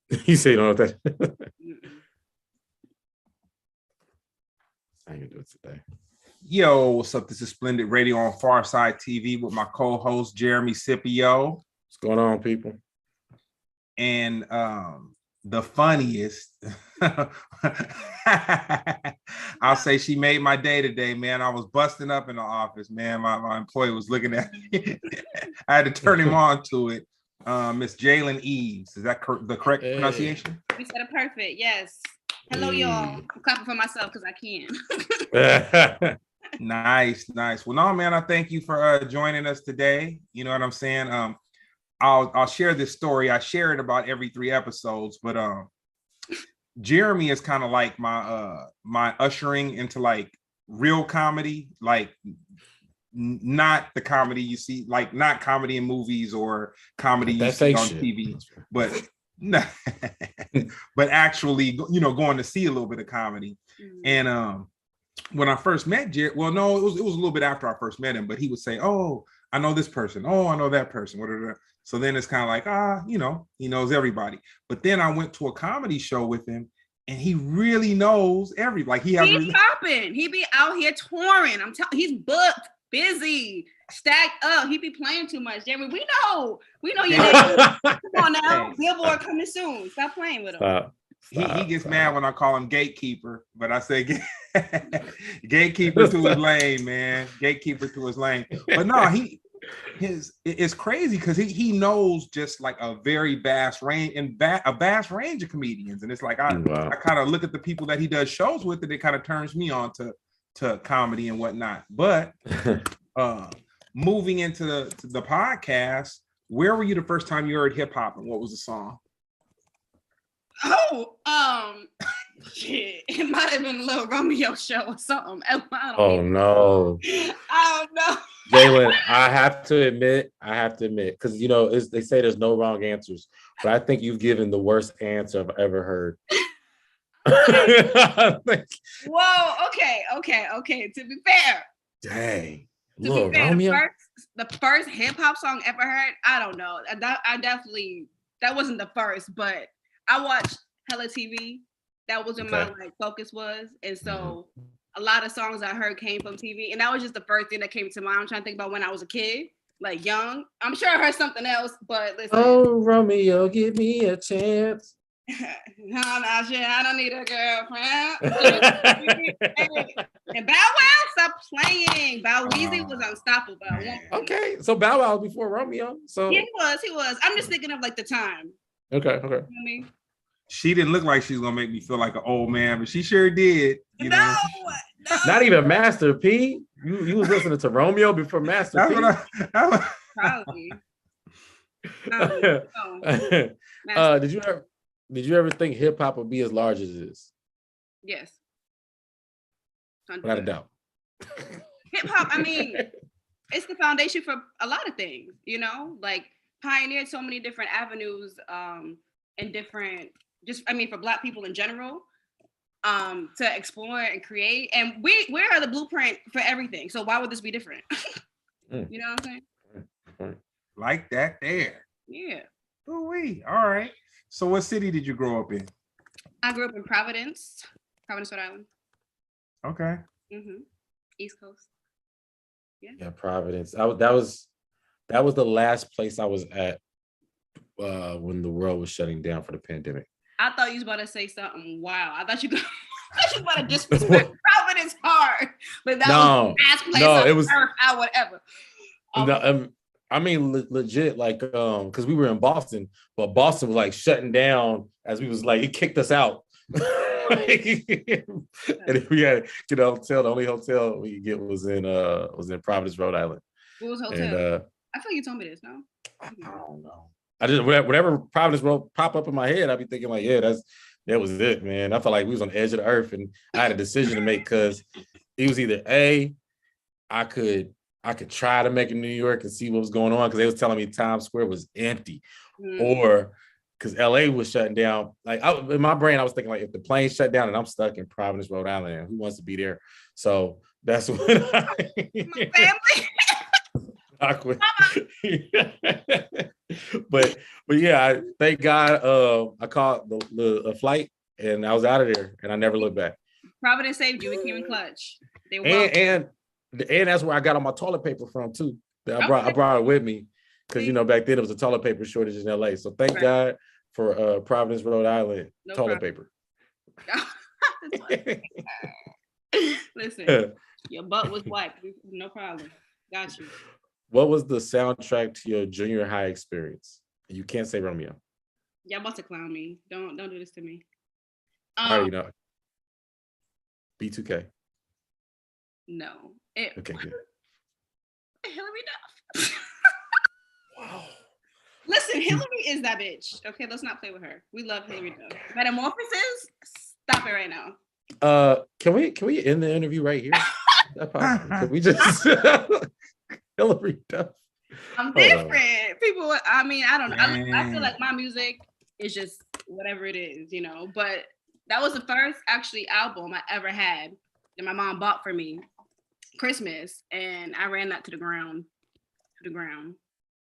You say you don't know that. I ain't gonna do it today. Yo, what's up? This is Splendid Radio on Pharcyde TV with my co-host Jeremy Scipio. What's going on, people? And the funniest, I'll say she made my day today, man. I was busting up in the office, man. My employee was looking at me. I had to turn him on to it. Miss Jaylin Eaves. Is that the correct pronunciation? You said it perfect. Yes. Hello, y'all. I'm clapping for myself because I can. Nice. Well, no, man, I thank you for joining us today. You know what I'm saying? I'll share this story. I share it about every 3 episodes, but Jeremy is kind of like my ushering into like real comedy, like not the comedy you see, like not comedy in movies or comedy you see on TV, but but actually, you know, going to see a little bit of comedy. And when I first met Jerry, well, no, it was a little bit after I first met him, but he would say, "Oh, I know this person. Oh, I know that person." Whatever. So then it's kind of like, you know, he knows everybody. But then I went to a comedy show with him, and he really knows everybody. Like he's popping. He be out here touring. I'm telling, he's booked, busy, stacked up. He be playing too much. Jeremy, we know you. Come on now, Billboard coming soon. Stop playing with him. He gets mad when I call him gatekeeper, but I say gatekeeper to his lane, man. Gatekeeper to his lane. But no, it's crazy because he knows just like a very vast range and a vast range of comedians. And it's like I kind of look at the people that he does shows with, and it kind of turns me on to comedy and whatnot. But moving into the podcast, where were you the first time you heard hip hop, and what was the song? Shit, it might have been a little Romeo show or something. I don't know. Jaylin, I have to admit, because you know they say there's no wrong answers, but I think you've given the worst answer I've ever heard. Whoa, okay. To be fair, dang. To be fair, the first hip hop song ever heard, I don't know. I definitely that wasn't the first, but I watched hella TV. That was where my like focus was, and so a lot of songs I heard came from TV, and that was just the first thing that came to mind. I'm trying to think about when I was a kid, like young. I'm sure I heard something else, but listen. Oh, Romeo, give me a chance. No, shit, I don't need a girlfriend. And Bow Wow, stop playing. Bow Weezy was unstoppable. Okay, so Bow Wow was before Romeo. So yeah, he was. I'm just thinking of like the time. Okay. You know what I mean? She didn't look like she was gonna make me feel like an old man, but she sure did. You know? Not even Master P. You was listening to Romeo before Master P. Probably. Did you ever think hip hop would be as large as it is? Yes. Without a doubt. Hip hop, I mean, it's the foundation for a lot of things, you know, like pioneered so many different avenues and different, for Black people in general, to explore and create. And we are the blueprint for everything. So why would this be different? You know what I'm saying? Like that there. Yeah. Ooh-wee. All right. So what city did you grow up in? I grew up in Providence, Rhode Island. Okay. East Coast. Yeah, Providence. That was the last place I was at when the world was shutting down for the pandemic. I thought you was about to say something. Wow. I thought you was about to disrespect Providence hard. But that was the last place on earth, whatever. I mean, legit, like, because we were in Boston, but Boston was like shutting down as we was like, it kicked us out. And we had, you know, hotel. The only hotel we could get was in Providence, Rhode Island. What was hotel? And, I feel like you told me this, no? I don't know. I just whatever Providence Road pop up in my head, I'd be thinking like, yeah, that was it, man. I felt like we was on the edge of the earth, and I had a decision to make because it was either I could try to make it in New York and see what was going on because they was telling me Times Square was empty, or because LA was shutting down. Like in my brain, I was thinking like, if the plane shut down and I'm stuck in Providence, Rhode Island, who wants to be there? So that's when my family. Awkward. but yeah, thank God I caught the flight and I was out of there and I never looked back. Providence saved you. It came in clutch. And that's where I got all my toilet paper from too. I brought it with me because back then it was a toilet paper shortage in LA. So thank God for Providence, Rhode Island toilet paper. Listen, your butt was wiped. No problem. Got you. What was the soundtrack to your junior high experience? You can't say Romeo. Y'all about to clown me. Don't do this to me. I already know. B2K. No. Okay, good. Hillary Duff. Wow. Listen, Hillary is that bitch. Okay, let's not play with her. We love Hillary Duff. Metamorphosis. Stop it right now. Can we end the interview right here? Can we just Hillary Duff? I'm different. People, I mean, I don't know. I feel like my music is just whatever it is, but that was the first actually album I ever had that my mom bought for me Christmas, and I ran that to the ground.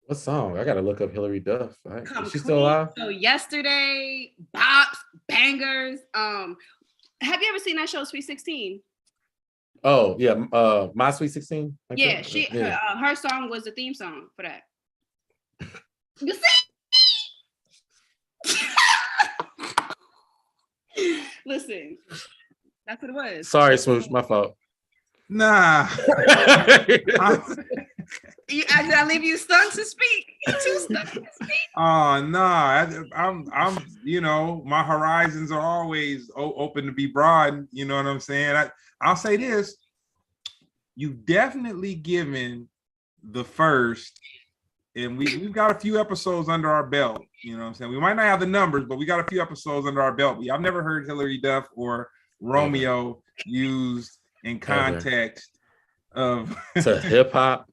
What song? I gotta look up Hillary Duff. Is she still alive? So Yesterday, bops, bangers. Have you ever seen that show Sweet 16? Oh yeah, My Sweet 16. Yeah, her song was the theme song for that. You see? Listen, that's what it was. Sorry, Smooch, my fault. Nah. I leave you stunned to speak. Too stunned to speak. Oh no, I'm my horizons are always open to be broad. You know what I'm saying? I'll say this: you've definitely given the first, and we've got a few episodes under our belt. You know what I'm saying? We might not have the numbers, but we got a few episodes under our belt. I've never heard Hillary Duff or Romeo used in context of to hip hop.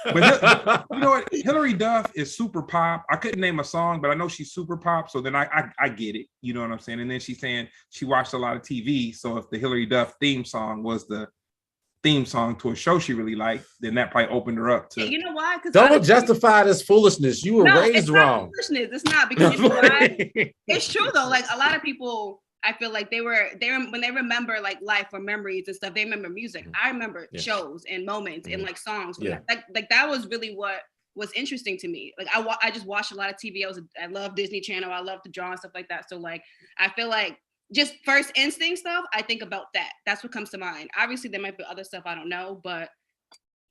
But you know what? Hillary Duff is super pop. I couldn't name a song, but I know she's super pop. So then I get it. You know what I'm saying? And then she's saying she watched a lot of TV. So if the Hillary Duff theme song was the theme song to a show she really liked, then that probably opened her up to. You know why? Don't justify this foolishness. You were raised wrong. Foolishness. It's not, because you know why? It's true though. Like a lot of people, I feel like they were when they remember like life or memories and stuff, they remember music. I remember shows and moments and like songs. Like that was really what was interesting to me. Like I just watched a lot of TV. I love Disney Channel. I love to draw and stuff like that. So like I feel like just first instinct stuff, I think about that. That's what comes to mind. Obviously there might be other stuff I don't know, but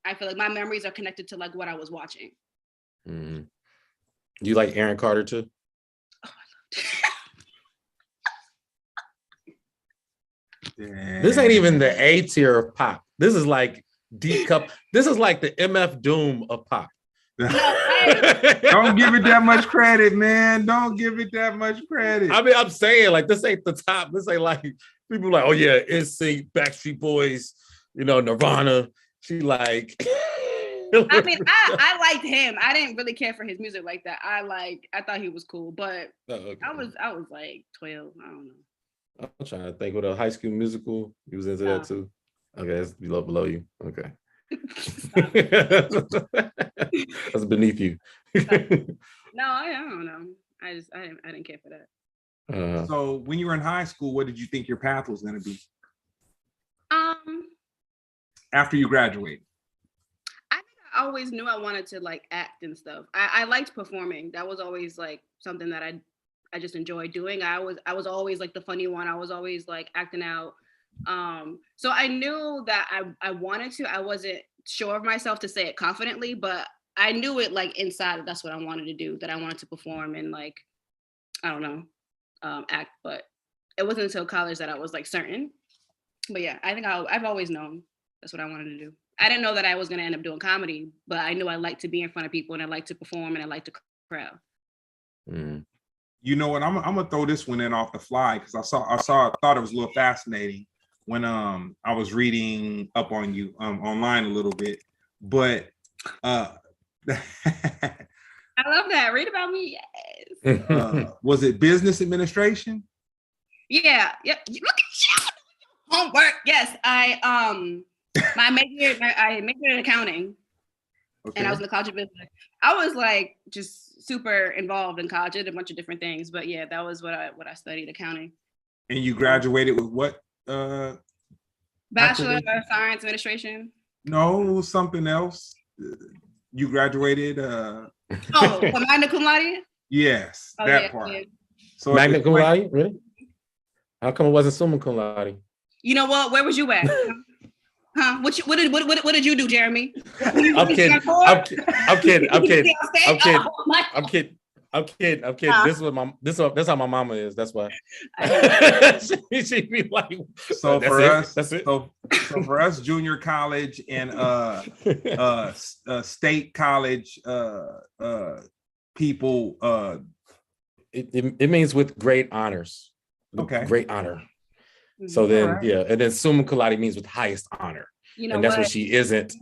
I feel like my memories are connected to like what I was watching. Mm-hmm. Do you like Aaron Carter too? Oh, I love This ain't even the A tier of pop. This is like D cup. This is like the MF Doom of pop. Don't give it that much credit, man. Don't give it that much credit. I mean, I'm saying like this ain't the top. This ain't like people like, oh yeah, NSYNC, Backstreet Boys, Nirvana. She like. I mean, I liked him. I didn't really care for his music like that. I thought he was cool, but I was like 12. I don't know. I'm trying to think. What a High School Musical? He was into that too. Okay, that's below you. Okay. That's beneath you. No, I don't know. I didn't care for that. So when you were in high school, what did you think your path was going to be? After you graduated? I think I always knew I wanted to like act and stuff. I liked performing. That was always like something that I just enjoyed doing. I was always like the funny one. I was always like acting out. So I knew that I wanted to. I wasn't sure of myself to say it confidently, but I knew it like inside that that's what I wanted to do, that I wanted to perform and like, I don't know, act. But it wasn't until college that I was like certain. But yeah, I think I've always known that's what I wanted to do. I didn't know that I was going to end up doing comedy, but I knew I liked to be in front of people and I liked to perform and I liked to crowd. Mm. You know what? I'm gonna throw this one in off the fly because I thought it was a little fascinating when I was reading up on you online a little bit. But I love that. Read about me, yes. Was it business administration? Yeah. Look at you. Homework. Yes, I majored in accounting. And I was in the college of business. I was like just super involved in college. I did a bunch of different things, but yeah, that was what I studied, accounting. And you graduated with what? Bachelor of Science Administration. No, something else. You graduated. Magna cum laude. Yes, that part. Yeah. So magna cum laude, really? How come it wasn't summa cum laude? You know what? Where was you at? Huh? What did you do, Jeremy? I'm kidding. I'm kidding. That's how my mama is. That's why. she be like, so for us, that's it. So for us, junior college and state college people, it means with great honors. Okay. Great honor. So then, yeah, and then summa cum laude means with highest honor, and that's what she isn't.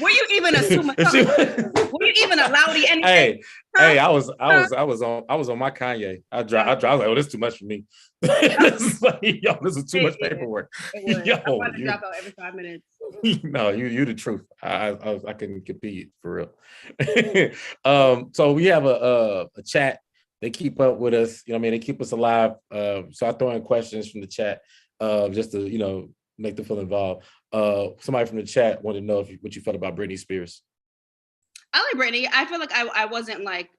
Were you even a summa? Were you even a loudy anything? Hey, I was on my Kanye. I was like, oh, this is too much for me. This is too much paperwork. Yo, I'm about to drop out every 5 minutes. No, you the truth. I couldn't compete for real. So we have a chat. They keep up with us, you know what I mean? They keep us alive. So I throw in questions from the chat just to, make them feel involved. Somebody from the chat wanted to know what you felt about Britney Spears. I like Britney. I feel like I wasn't like,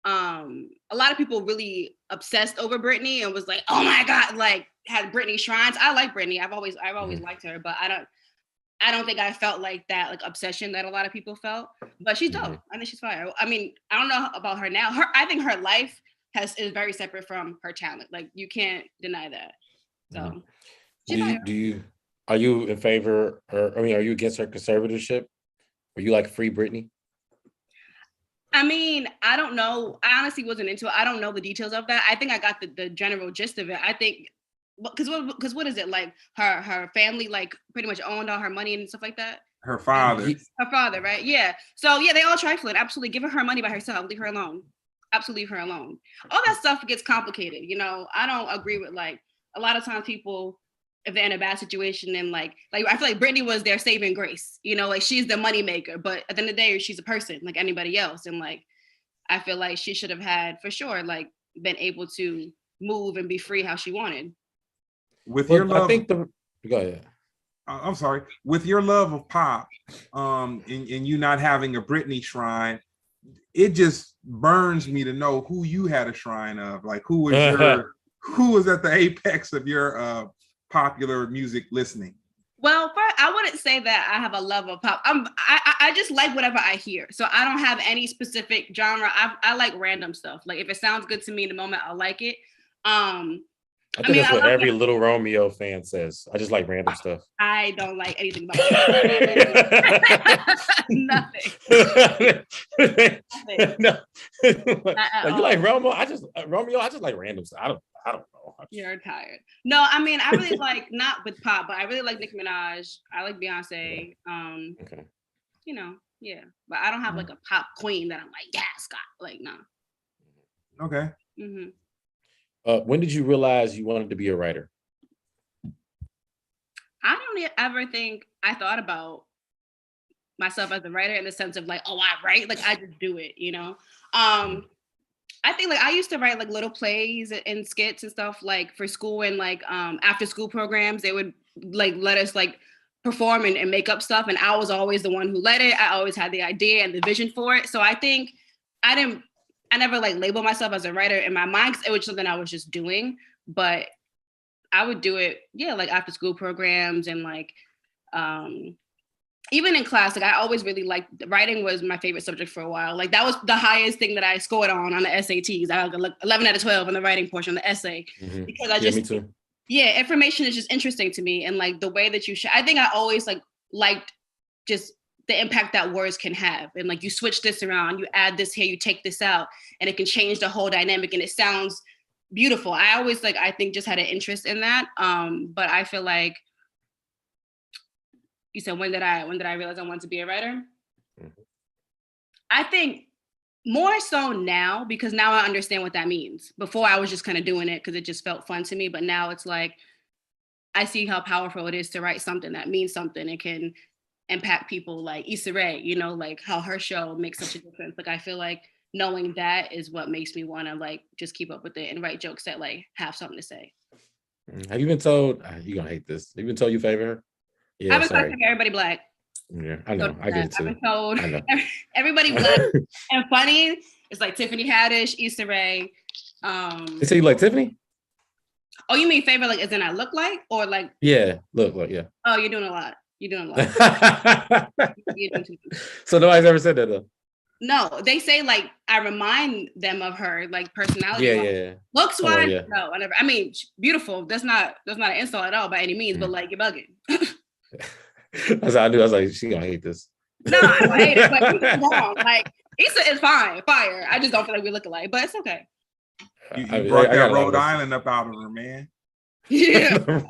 a lot of people really obsessed over Britney and was like, oh my God, like had Britney shrines. I like Britney. I've always liked her, but I don't think I felt like that, like obsession that a lot of people felt, but she's dope. I think she's fire. I mean, I don't know about her now. I think her life is very separate from her talent. Like you can't deny that. So are you in favor, or are you against her conservatorship? Are you like free Britney? I mean, I don't know. I honestly wasn't into it. I don't know the details of that. I think I got the general gist of it. I think because what is it, like her family like pretty much owned all her money and stuff like that? Her father, right? Yeah. So yeah, they all trifling. Absolutely, give her money by herself. Leave her alone. Absolutely, leave her alone. All that stuff gets complicated. I don't agree with like a lot of times people, if they're in a bad situation and like I feel like Britney was their saving grace. Like she's the money maker, but at the end of the day, she's a person like anybody else. And like I feel like she should have had for sure like been able to move and be free how she wanted. With your love, go ahead. I'm sorry. With your love of pop, and you not having a Britney shrine, it just burns me to know who you had a shrine of. Like who was at the apex of your popular music listening? Well, I wouldn't say that I have a love of pop. I just like whatever I hear. So I don't have any specific genre. I like random stuff. Like if it sounds good to me in the moment, I'll like it. I think that's what every Little Romeo fan says. I just like random stuff. I don't like anything about it. Nothing. No. You like Romeo? I just like random stuff. I don't know. You're tired. No, I mean I really like, not with pop, but I really like Nicki Minaj. I like Beyonce. Okay. Yeah. But I don't have like a pop queen that I'm like, yeah, Scott. Like, no. Okay. Mm-hmm. When did you realize you wanted to be a writer? I don't ever think I thought about myself as a writer in the sense of like, oh, I write, like I just do it, I think like I used to write like little plays and skits and stuff like for school and like after school programs, they would like let us like perform and make up stuff. And I was always the one who led it. I always had the idea and the vision for it. So I think I never like labeled myself as a writer in my mind because it was something I was just doing, but I would do it, like after school programs and like, even in class, like I always really liked writing. Was my favorite subject for a while. Like that was the highest thing that I scored on the SATs. I got 11 out of 12 on the writing portion of the essay because I just, me too. Yeah, information is just interesting to me. And like the way that you I think I always like liked just the impact that words can have. And like you switch this around, you add this here, you take this out, and it can change the whole dynamic and it sounds beautiful. I always like, I think just had an interest in that. But I feel like, you said, when did I realize I wanted to be a writer? Mm-hmm. I think more so now, because now I understand what that means. Before I was just kind of doing it because it just felt fun to me. But now it's like, I see how powerful it is to write something that means something and can impact people, like Issa Rae, you know, like how her show makes such a difference. Like I feel like knowing that is what makes me want to like just keep up with it and write jokes that like have something to say. Have you been told, you're gonna hate this, have you been told you favor her? Yeah, I've been told everybody black. Yeah, I know. I get it too. I've been told everybody black and funny. It's like Tiffany Haddish, Issa Rae. They say you like Tiffany? Oh, you mean favor like as in I look like, or like? Yeah, look like, yeah. Oh, you're doing a lot. You're doing a lot. So nobody's ever said that though. No, they say like I remind them of her, like personality. Yeah. Looks wise, no, I never. I mean, beautiful. That's not an insult at all by any means, but like you're bugging. That's how I knew. I was like, she gonna hate this. No, I don't hate it, but it's wrong. Like Issa is fire. I just don't feel like we look alike, but it's okay. You brought that Rhode Island up out of her, man. Yeah.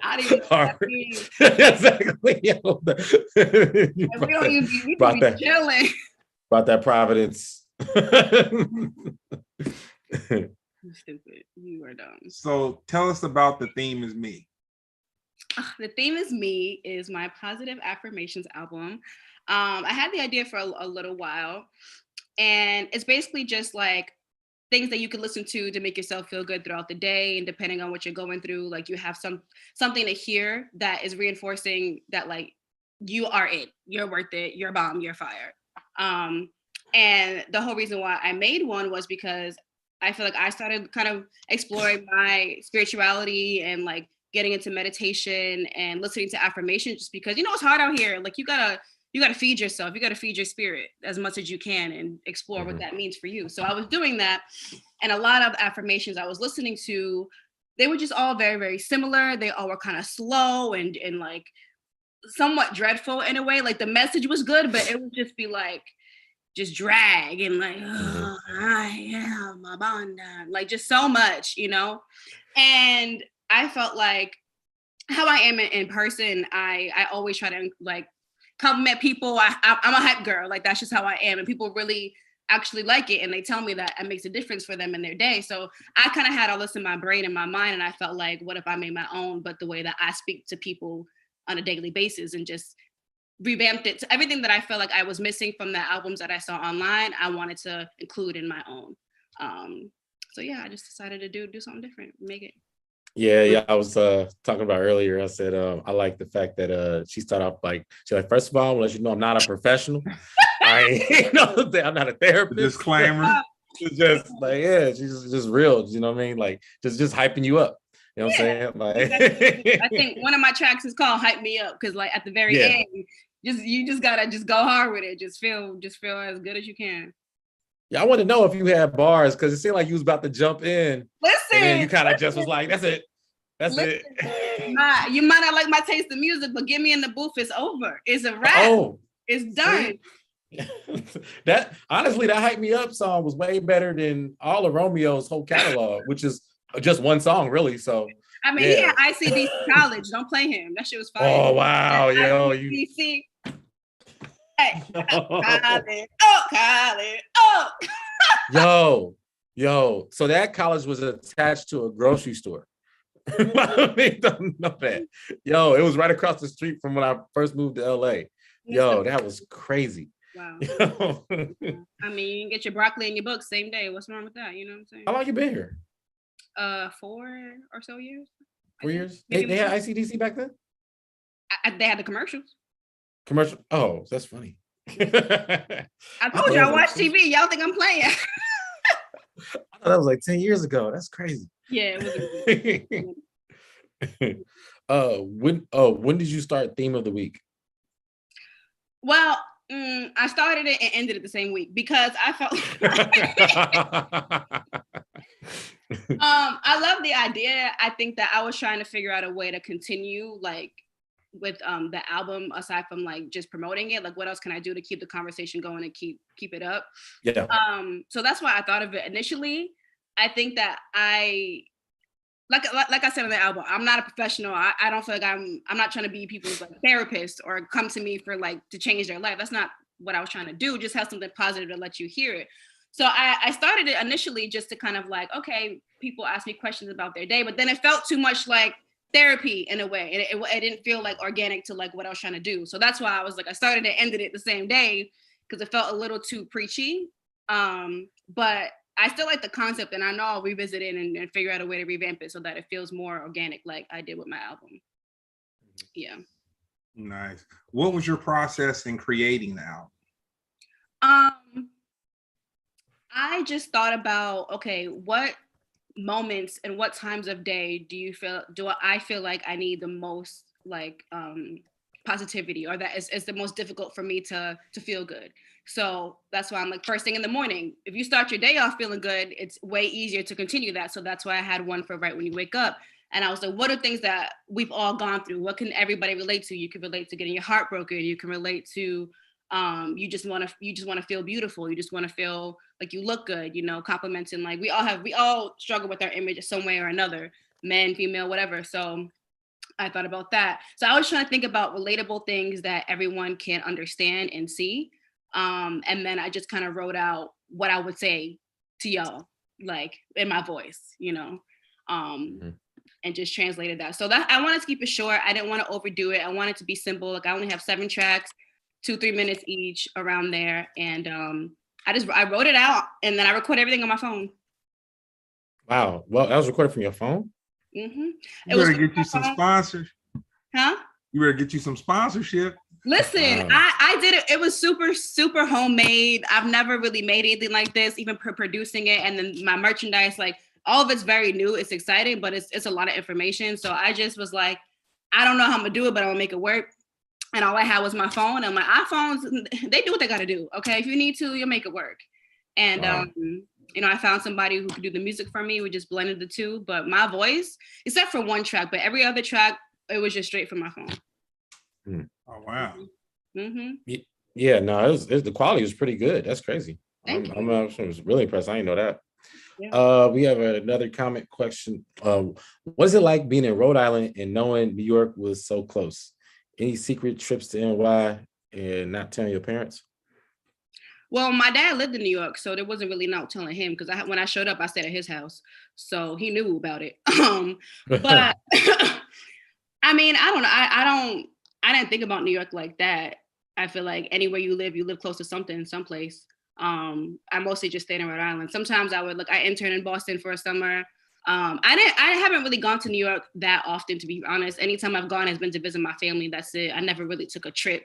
I didn't even exactly. We don't even be chilling. Brought that Providence. You stupid. You are dumb. So tell us about The Theme Is Me. The Theme Is Me is my positive affirmations album. I had the idea for a little while, and it's basically just like things that you can listen to make yourself feel good throughout the day. And depending on what you're going through, like you have something to hear that is reinforcing that like you are it, you're worth it, you're bomb, you're fire. And the whole reason why I made one was because I feel like I started kind of exploring my spirituality and like getting into meditation and listening to affirmations, just because, you know, it's hard out here. Like you gotta feed yourself. You gotta feed your spirit as much as you can and explore what that means for you. So I was doing that. And a lot of affirmations I was listening to, they were just all very, very similar. They all were kind of slow and like somewhat dreadful in a way. Like the message was good, but it would just be like, just drag and like, oh, I am a banda, like just so much, you know? And I felt like how I am in person, I always try to like compliment people. I'm a hype girl. Like that's just how I am. And people really actually like it. And they tell me that it makes a difference for them in their day. So I kind of had all this in my brain and my mind. And I felt like, what if I made my own, but the way that I speak to people on a daily basis, and just revamped it to everything that I felt like I was missing from the albums that I saw online. I wanted to include in my own. So yeah, I just decided to do something different, make it. Yeah. I was talking about earlier. I said I like the fact that she started off like, she's like, first of all, I want to let you know I'm not a professional. I'm not a therapist. Disclaimer. She's just like, yeah, she's just real. You know what I mean? Like just hyping you up. You know what I'm saying? Like, I think one of my tracks is called "Hype Me Up" because, like, at the very end, you just gotta just go hard with it. Just feel as good as you can. Yeah, I want to know if you had bars because it seemed like you was about to jump in. Listen, and then you kind of just was like, "That's it, it." You might not like my taste of music, but get me in the booth. It's over. It's a wrap. Oh, it's done. That honestly, that "Hype Me Up" song was way better than all of Romeo's whole catalog, which is just one song, really. So I mean, he had ICDC college. Don't play him. That shit was fire. Oh wow, yo, ICDC. Hey, college. Oh. Yo. So that college was attached to a grocery store. I don't know that. Yo, it was right across the street from when I first moved to LA. Yo, that was crazy. Wow. I mean, you can get your broccoli and your books same day. What's wrong with that? You know what I'm saying? How long you been here? 4 or so years. 4 years? They had ICDC back then? They had the commercials. Oh, that's funny. I told you I watch TV. Y'all think I'm playing? I thought that was like 10 years ago. That's crazy. Yeah, it was. When did you start Theme of the Week? Well, I started it and ended it the same week because I felt I love the idea. I think that I was trying to figure out a way to continue like with the album aside from like just promoting it. Like what else can I do to keep the conversation going and keep it up? Yeah. So that's why I thought of it initially. I think that like I said on the album, I'm not a professional. I don't feel like I'm not trying to be people's like therapist or come to me for like to change their life. That's not what I was trying to do. Just have something positive to let you hear it. So I started it initially just to kind of like, okay, people ask me questions about their day, but then it felt too much like therapy in a way. And it didn't feel like organic to like what I was trying to do. So that's why I was like, I started and ended it the same day because it felt a little too preachy. But I still like the concept, and I know I'll revisit it and figure out a way to revamp it so that it feels more organic like I did with my album. Yeah. Nice. What was your process in creating the album? I just thought about, okay, what moments and what times of day do I feel like I need the most like positivity, or that is the most difficult for me to feel good. So that's why I'm like, first thing in the morning, if you start your day off feeling good, it's way easier to continue that. So that's why I had one for right when you wake up. And I was like, what are things that we've all gone through? What can everybody relate to? You can relate to getting your heart broken. You can relate to you just want to feel beautiful. You just want to feel like you look good, you know, complimenting. Like we all struggle with our image some way or another, men, female, whatever. So I thought about that. So I was trying to think about relatable things that everyone can understand and see. And then I just kind of wrote out what I would say to y'all, like in my voice, you know, and just translated that. So that I wanted to keep it short. I didn't want to overdo it. I wanted to be simple. Like I only have 7 tracks, 2-3 minutes each around there. And I wrote it out and then I record everything on my phone. Wow. Well, that was recorded from your phone? Mm-hmm. You better get you some sponsors. Huh? You better get you some sponsorship. Listen, wow. I did it. It was super, super homemade. I've never really made anything like this, even producing it. And then my merchandise, like all of it's very new. It's exciting, but it's a lot of information. So I just was like, I don't know how I'm gonna do it, but I'm gonna make it work. And all I had was my phone, and my iPhones, they do what they gotta do. Okay, if you need to, you'll make it work. And wow. You know, I found somebody who could do the music for me. We just blended the two, but my voice, except for one track, but every other track, it was just straight from my phone. Oh wow! Mm-hmm. Yeah, no, the quality was pretty good. That's crazy. I was really impressed. I didn't know that. Yeah. We have another comment question. What is it like being in Rhode Island and knowing New York was so close? Any secret trips to NY and not telling your parents? Well, my dad lived in New York, so there wasn't really no telling him because when I showed up, I stayed at his house, so he knew about it. But I mean, I don't know. I didn't think about New York like that. I feel like anywhere you live close to something, someplace. I mostly just stayed in Rhode Island. Sometimes I interned in Boston for a summer. I haven't really gone to New York that often, to be honest. Anytime I've gone has been to visit my family. That's it. I never really took a trip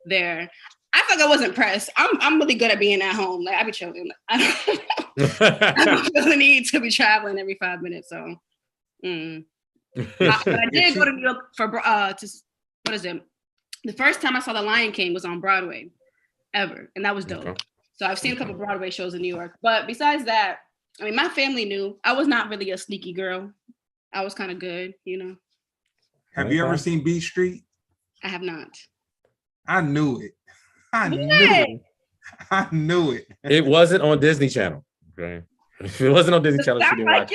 there. I feel like I wasn't pressed. I'm really good at being at home. Like I be chilling. I don't feel the need to be traveling every 5 minutes. So, but I did go to New York for what is it? The first time I saw The Lion King was on Broadway, ever, and that was dope. Okay. So I've seen a couple of Broadway shows in New York, but besides that, I mean, my family knew I was not really a sneaky girl. I was kind of good, you know. Have you ever seen Beat Street? I have not. I knew it. I knew it. It wasn't on Disney Channel. Okay. If it wasn't on Disney Channel, she didn't watch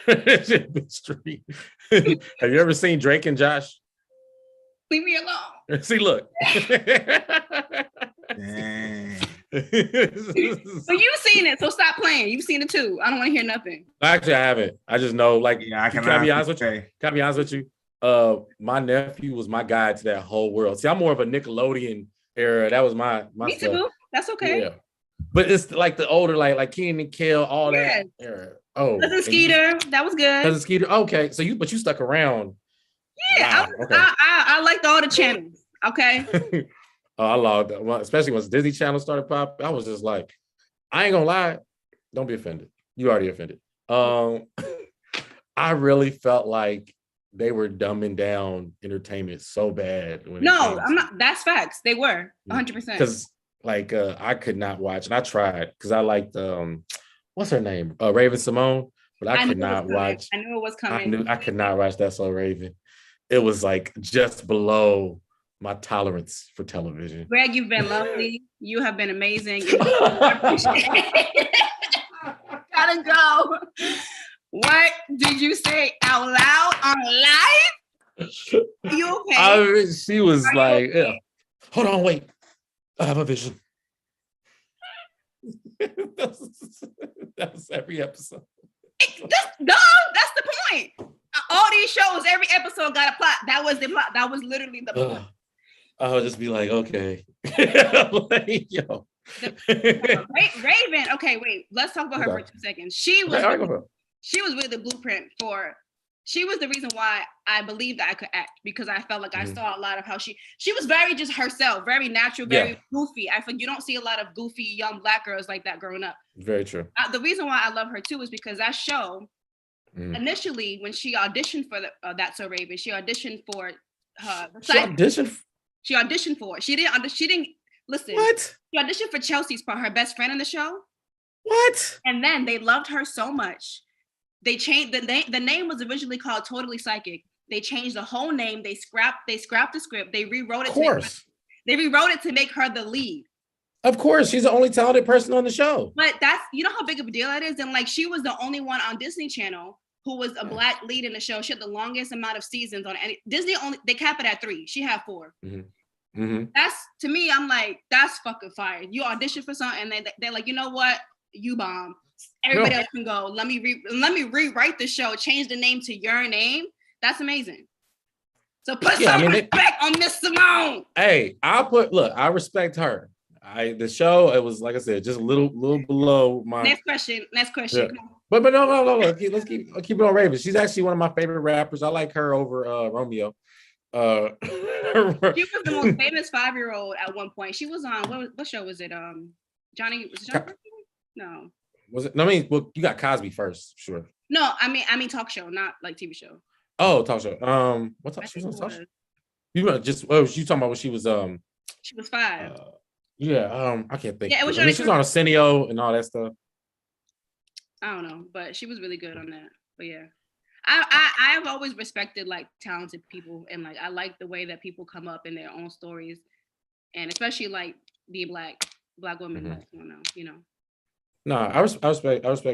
it. Beat Street. Have you ever seen Drake and Josh? Leave me alone. See, look. Dang. But you've seen it, so stop playing. You've seen it too. I don't want to hear nothing. Actually, I haven't. I just know, like, I can I be honest with you? Can I be honest with you? My nephew was my guide to that whole world. See, I'm more of a Nickelodeon era. That was my Me stuff. too. That's okay. Yeah. But it's like the older, like Keenan and Kel, all that era. Oh, Cousin Skeeter, that was good. Cousin Skeeter. Okay, so you stuck around. Yeah, wow. I liked all the channels. Okay. I loved that. Especially once Disney Channel started popping. I was just like, I ain't gonna lie. Don't be offended. You already offended. I really felt like they were dumbing down entertainment so bad. No, I'm not. That's facts. They were 100%. Because like I could not watch, and I tried because I liked what's her name? Raven Simone, but I could not watch. I knew it was coming. I could not watch That's So Raven. It was like just below my tolerance for television. Greg, you've been lovely. You have been amazing. I appreciate it. Gotta go. What did you say out loud on live? You okay? She was like, okay? Hold on, wait. I have a vision. that was every episode. That's the point. All these shows, every episode got a plot. That was the plot. That was literally the plot. I'll just be like, okay. Like, yo. Raven. Okay, wait. Let's talk about her for 2 seconds. She was really the blueprint for. She was the reason why I believed that I could act, because I felt like I saw a lot of how she was very just herself, very natural, very goofy. I think you don't see a lot of goofy young Black girls like that growing up. Very true. The reason why I love her too is because that show, initially when she auditioned for That's So Raven, she auditioned for her. She auditioned for it. She didn't listen. What? She auditioned for Chelsea's part, her best friend in the show. What? And then they loved her so much. They changed the name. The name was originally called Totally Psychic. They changed the whole name. They scrapped the script. They rewrote it. Of course. They rewrote it to make her the lead. Of course, she's the only talented person on the show. But that's, you know how big of a deal that is? And like, she was the only one on Disney Channel who was a Black lead in the show. She had the longest amount of seasons on any Disney. They cap it at 3. She had 4. That's, to me, I'm like, that's fucking fire. You audition for something, and they're like, you know what? You bomb. Everybody else can go. Let me rewrite the show, change the name to your name. That's amazing. So put some respect on Miss Simone. Hey, I respect her. The show, it was, like I said, just a little below my. Next question. Yeah. But no. Let's keep it on Raven. She's actually one of my favorite rappers. I like her over Romeo. She was the most famous 5-year-old at one point. She was on what show was it? Johnny. Was it Johnny? No. Was it? No, I mean, well, you got Cosby first, sure. No, I mean talk show, not like TV show. Oh, talk show. What talk? She was on talk show. You talking about when she was She was 5. I can't think. Yeah, it was. She was on Arsenio and all that stuff. I don't know, but she was really good on that. But yeah, I've always respected like talented people, and like I like the way that people come up in their own stories, and especially like the black women. Like, you know. No, I respect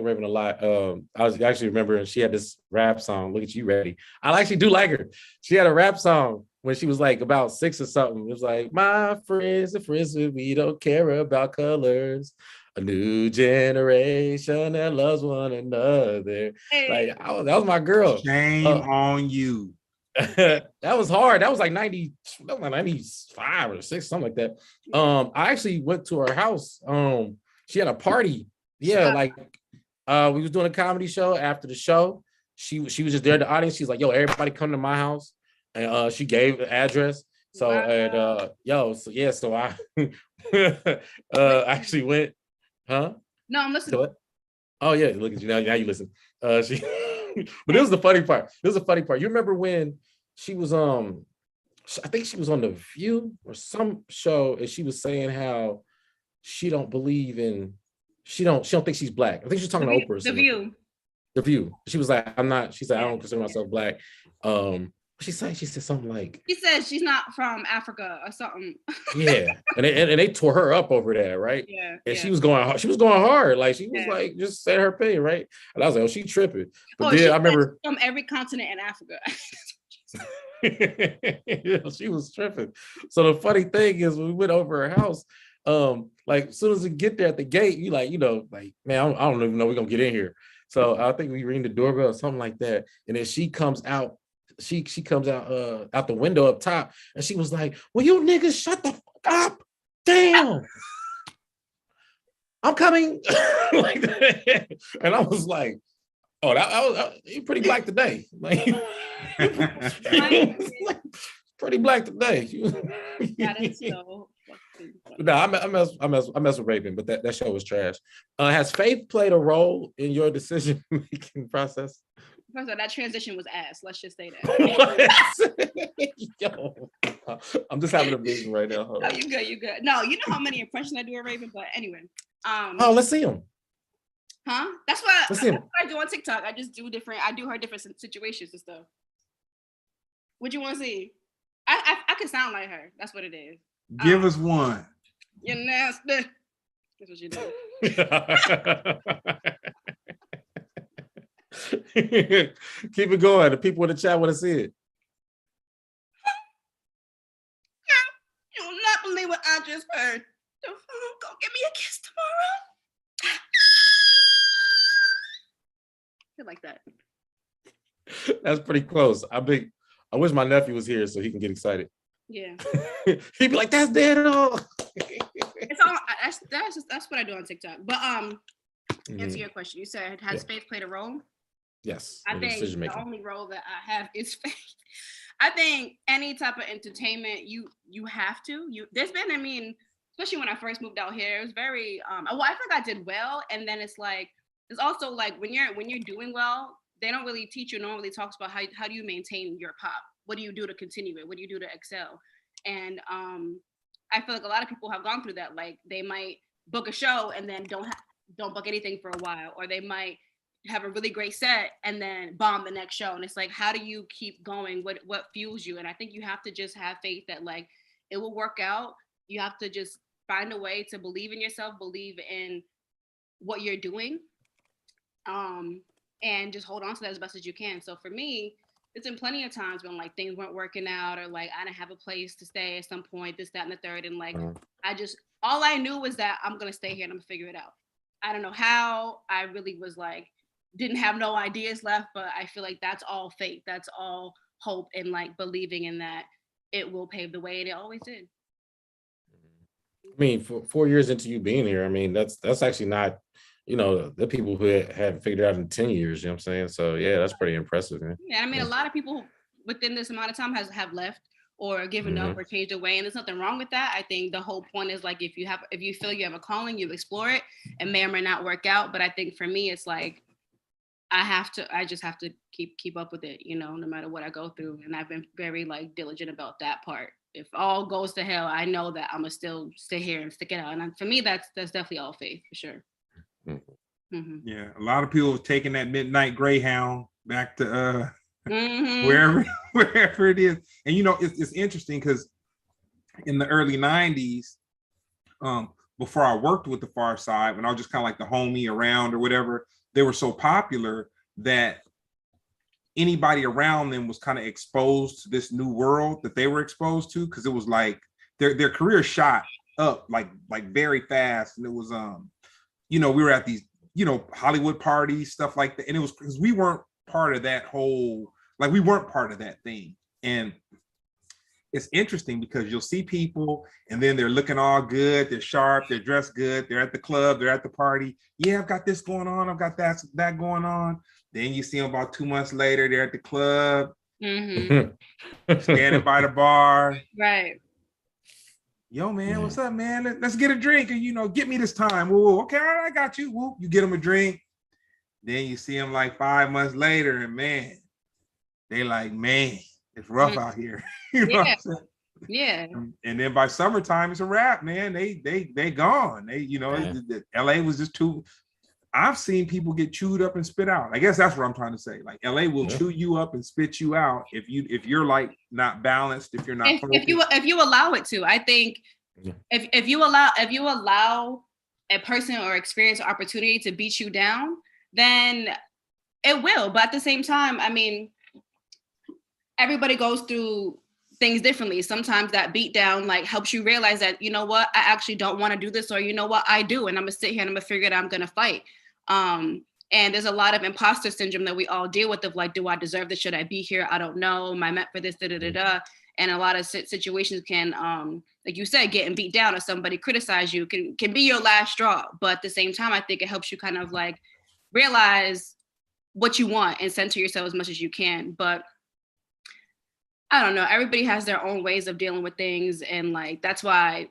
Raven a lot. I was actually remembering she had this rap song. Look at you, ready. I actually do like her. She had a rap song when she was like about 6 or something. It was like, my friends and friends, we don't care about colors. A new generation that loves one another. Hey. Like that was my girl. Shame on you. That was hard. That was like 95 or 6, something like that. I actually went to her house. She had a party. Yeah, like we was doing a comedy show. After the show, she was just there in the audience. She's like, yo, everybody come to my house. And she gave the address. So so I actually went, huh? No, I'm listening. Oh yeah, look at you now you listen. But it was the funny part. You remember when she was I think she was on The View or some show, and she was saying how she don't believe in she don't think she's black. I think she's talking to Oprah. The View. She was like, I'm not. She said, I don't consider myself black. She said something like. She said she's not from Africa or something. Yeah, and they tore her up over that, right? Yeah. And she was going hard. Like she was like just saying her opinion, right? And I was like, oh, she tripping. But I remember from every continent in Africa. Yeah, she was tripping. So the funny thing is, when we went over her house, like as soon as we get there at the gate, you like, man, I don't even know we're gonna get in here. So I think we ring the doorbell or something like that, and then she comes out. She comes out out the window up top, and she was like, "Well, you niggas shut the fuck up, damn, I'm coming." Like that. And I was like, "Oh, that was you pretty black today, like, pretty black today." That is so. No, I mess with Raven, but that show was trash. Has faith played a role in your decision making process? First of all, that transition was ass. Let's just say that. Yo, I'm just having a vision right now. No, you good. No, you know how many impressions I do of Raven, but anyway. Let's see them. Huh? That's what I do on TikTok. I just do different. I do her different situations and stuff. What you want to see? I can sound like her. That's what it is. Give us one. You're nasty. That's what you do. Keep it going. The people in the chat want to see it. You will not believe what I just heard. Go give me a kiss Feel like that. That's pretty close. I wish my nephew was here so he can get excited. Yeah. He'd be like, "That's dead at all." It's all that's what I do on TikTok. But answer your question. You said, has faith played a role? Yes. I think the only role that I have is faith. I think any type of entertainment, you have to. There's been, I mean, especially when I first moved out here, it was very I feel like I did well, and then it's like it's also like when you're doing well, they don't really teach you. No one really talks about how do you maintain your pop. What do you do to continue it? What do you do to excel? And I feel like a lot of people have gone through that. Like they might book a show and then don't book anything for a while, or they might have a really great set and then bomb the next show. And it's like, how do you keep going? What fuels you? And I think you have to just have faith that like it will work out. You have to just find a way to believe in yourself, believe in what you're doing, and just hold on to that as best as you can. So for me, it's been plenty of times when like things weren't working out, or like I didn't have a place to stay at some point, this, that, and the third. And like all I knew was that I'm gonna stay here and I'm gonna figure it out. I don't know how. I really was like, didn't have no ideas left, but I feel like that's all faith. That's all hope, and like believing in that it will pave the way, and it always did. I mean, for 4 years into you being here, I mean, that's actually not, the people who haven't figured it out in 10 years, you know what I'm saying? So yeah, that's pretty impressive, man. Yeah, I mean, a lot of people within this amount of time have left or given up or changed away, and there's nothing wrong with that. I think the whole point is like if you feel you have a calling, you explore it, and may or may not work out. But I think for me, it's like I just have to keep up with it, no matter what I go through. And I've been very like diligent about that part. If all goes to hell, I know that I'm gonna still stay here and stick it out. And for me, that's definitely all faith for sure. Yeah, a lot of people have taken that midnight Greyhound back to wherever it is. And it's interesting because in the early 90s, before I worked with the Pharcyde, when I was just kind of like the homie around or whatever, they were so popular that anybody around them was kind of exposed to this new world that they were exposed to, because it was like their career shot up like very fast. And it was we were at these Hollywood parties, stuff like that, and it was because we weren't part of that whole, like we weren't part of that thing. And it's interesting because you'll see people and then they're looking all good, they're sharp, they're dressed good, they're at the club, they're at the party. Yeah, I've got this going on, I've got that going on. Then you see them about 2 months later, they're at the club, standing by the bar. Right. Yo, man, what's up, man? Let's get a drink, and get me this time. Whoa, okay, all right, I got you. Whoa, you get them a drink. Then you see them like 5 months later, and man, they like, man, it's rough out here. What I'm saying? Yeah. And then by summertime, it's a wrap, man. They gone. LA was just too. I've seen people get chewed up and spit out. I guess that's what I'm trying to say. Like LA will chew you up and spit you out if you're like not balanced, if you're not focused. If you allow it to. I think if you allow a person or experience or opportunity to beat you down, then it will. But at the same time, I mean, everybody goes through things differently. Sometimes that beat down like helps you realize that, you know what, I actually don't want to do this, or you know what, I do, and I'm gonna sit here and I'm gonna figure it out, I'm gonna fight. And there's a lot of imposter syndrome that we all deal with of like, do I deserve this? Should I be here? I don't know. Am I meant for this? And a lot of situations can, like you said, getting beat down or somebody criticize you can be your last straw. But at the same time, I think it helps you kind of like realize what you want and center yourself as much as you can. But I don't know. Everybody has their own ways of dealing with things. And like, that's why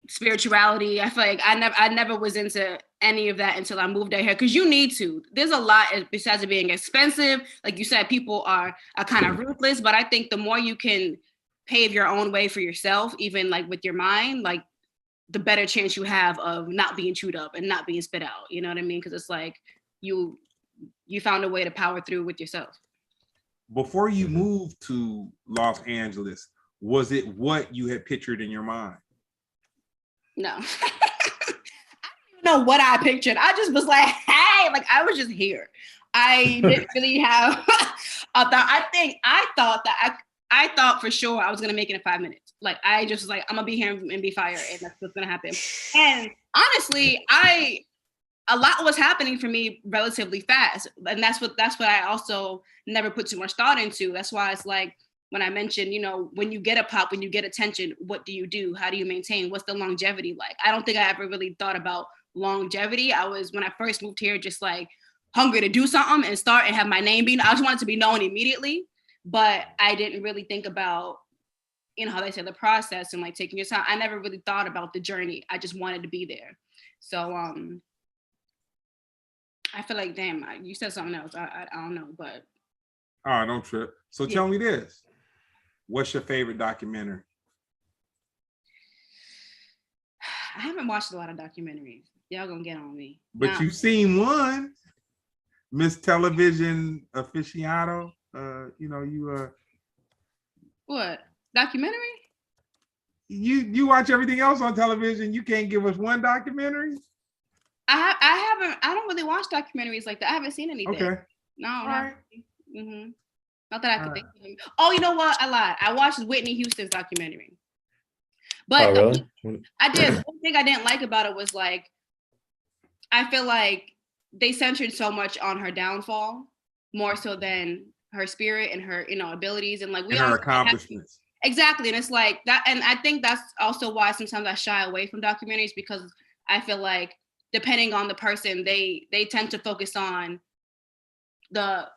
spirituality, I feel like I never was into any of that until I moved out here. Cause you need to, there's a lot besides it being expensive. Like you said, people are kind of ruthless, but I think the more you can pave your own way for yourself, even like with your mind, like the better chance you have of not being chewed up and not being spit out. You know what I mean? Cause it's like, you found a way to power through with yourself. Before you moved to Los Angeles, was it what you had pictured in your mind? No. I don't even know what I pictured. I just was like, hey, like I was just here. I didn't really have a thought. I thought for sure I was gonna make it in 5 minutes. Like I just was like, I'm gonna be here and be fired, and that's what's gonna happen. And honestly, a lot was happening for me relatively fast. And that's what I also never put too much thought into. That's why it's like, when I mentioned, you know, when you get a pop, when you get attention, what do you do? How do you maintain? What's the longevity like? I don't think I ever really thought about longevity. I was, when I first moved here, just like hungry to do something and start and have my name being, I just wanted to be known immediately. But I didn't really think about, you know, how they say the process and like taking your time. I never really thought about the journey. I just wanted to be there. So I feel like, damn, you said something else. I don't know, but. All right, don't trip. So tell me this. What's your favorite documentary? I haven't watched a lot of documentaries. Y'all gonna get on me. But you've seen one, Miss Television Aficionado. What documentary? You watch everything else on television. You can't give us one documentary. I haven't. I don't really watch documentaries like that. I haven't seen anything. Okay. No. All right. Mm-hmm. Not that I could think of. Oh, you know what? I lied. I watched Whitney Houston's documentary. But really? I did. The only thing I didn't like about it was like, I feel like they centered so much on her downfall more so than her spirit and her, you know, abilities and like her accomplishments. Exactly. And it's like that. And I think that's also why sometimes I shy away from documentaries, because I feel like depending on the person, they tend to focus on the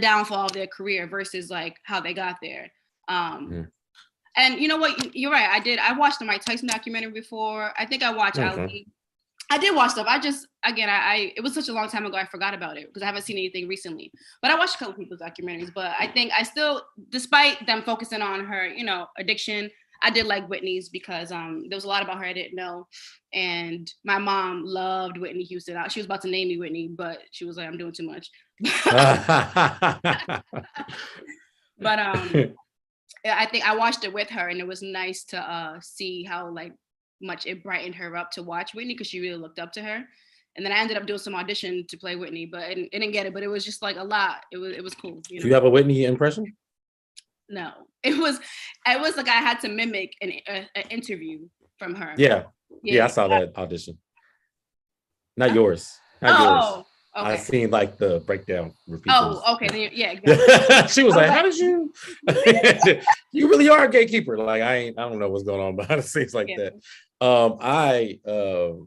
downfall of their career versus like how they got there. And you know what? You're right. I watched the Mike Tyson documentary before. I think I watched Ali. I did watch stuff. I just, again, it was such a long time ago, I forgot about it because I haven't seen anything recently. But I watched a couple people's documentaries. But I think I still, despite them focusing on her, you know, addiction, I did like Whitney's because there was a lot about her I didn't know. And my mom loved Whitney Houston. She was about to name me Whitney, but she was like, I'm doing too much. But I think I watched it with her, and it was nice to see how like much it brightened her up to watch Whitney because she really looked up to her. And then I ended up doing some audition to play Whitney, but I didn't get it. But it was just like a lot. It was cool. You know? Do you have a Whitney impression? No, it was like I had to mimic an interview from her. Yeah, I saw that audition. Not yours. Not yours. Okay. I seen like the breakdown. Okay. Then yeah. Exactly. She was like, "How did you? You really are a gatekeeper." Like I don't know what's going on behind the scenes like that.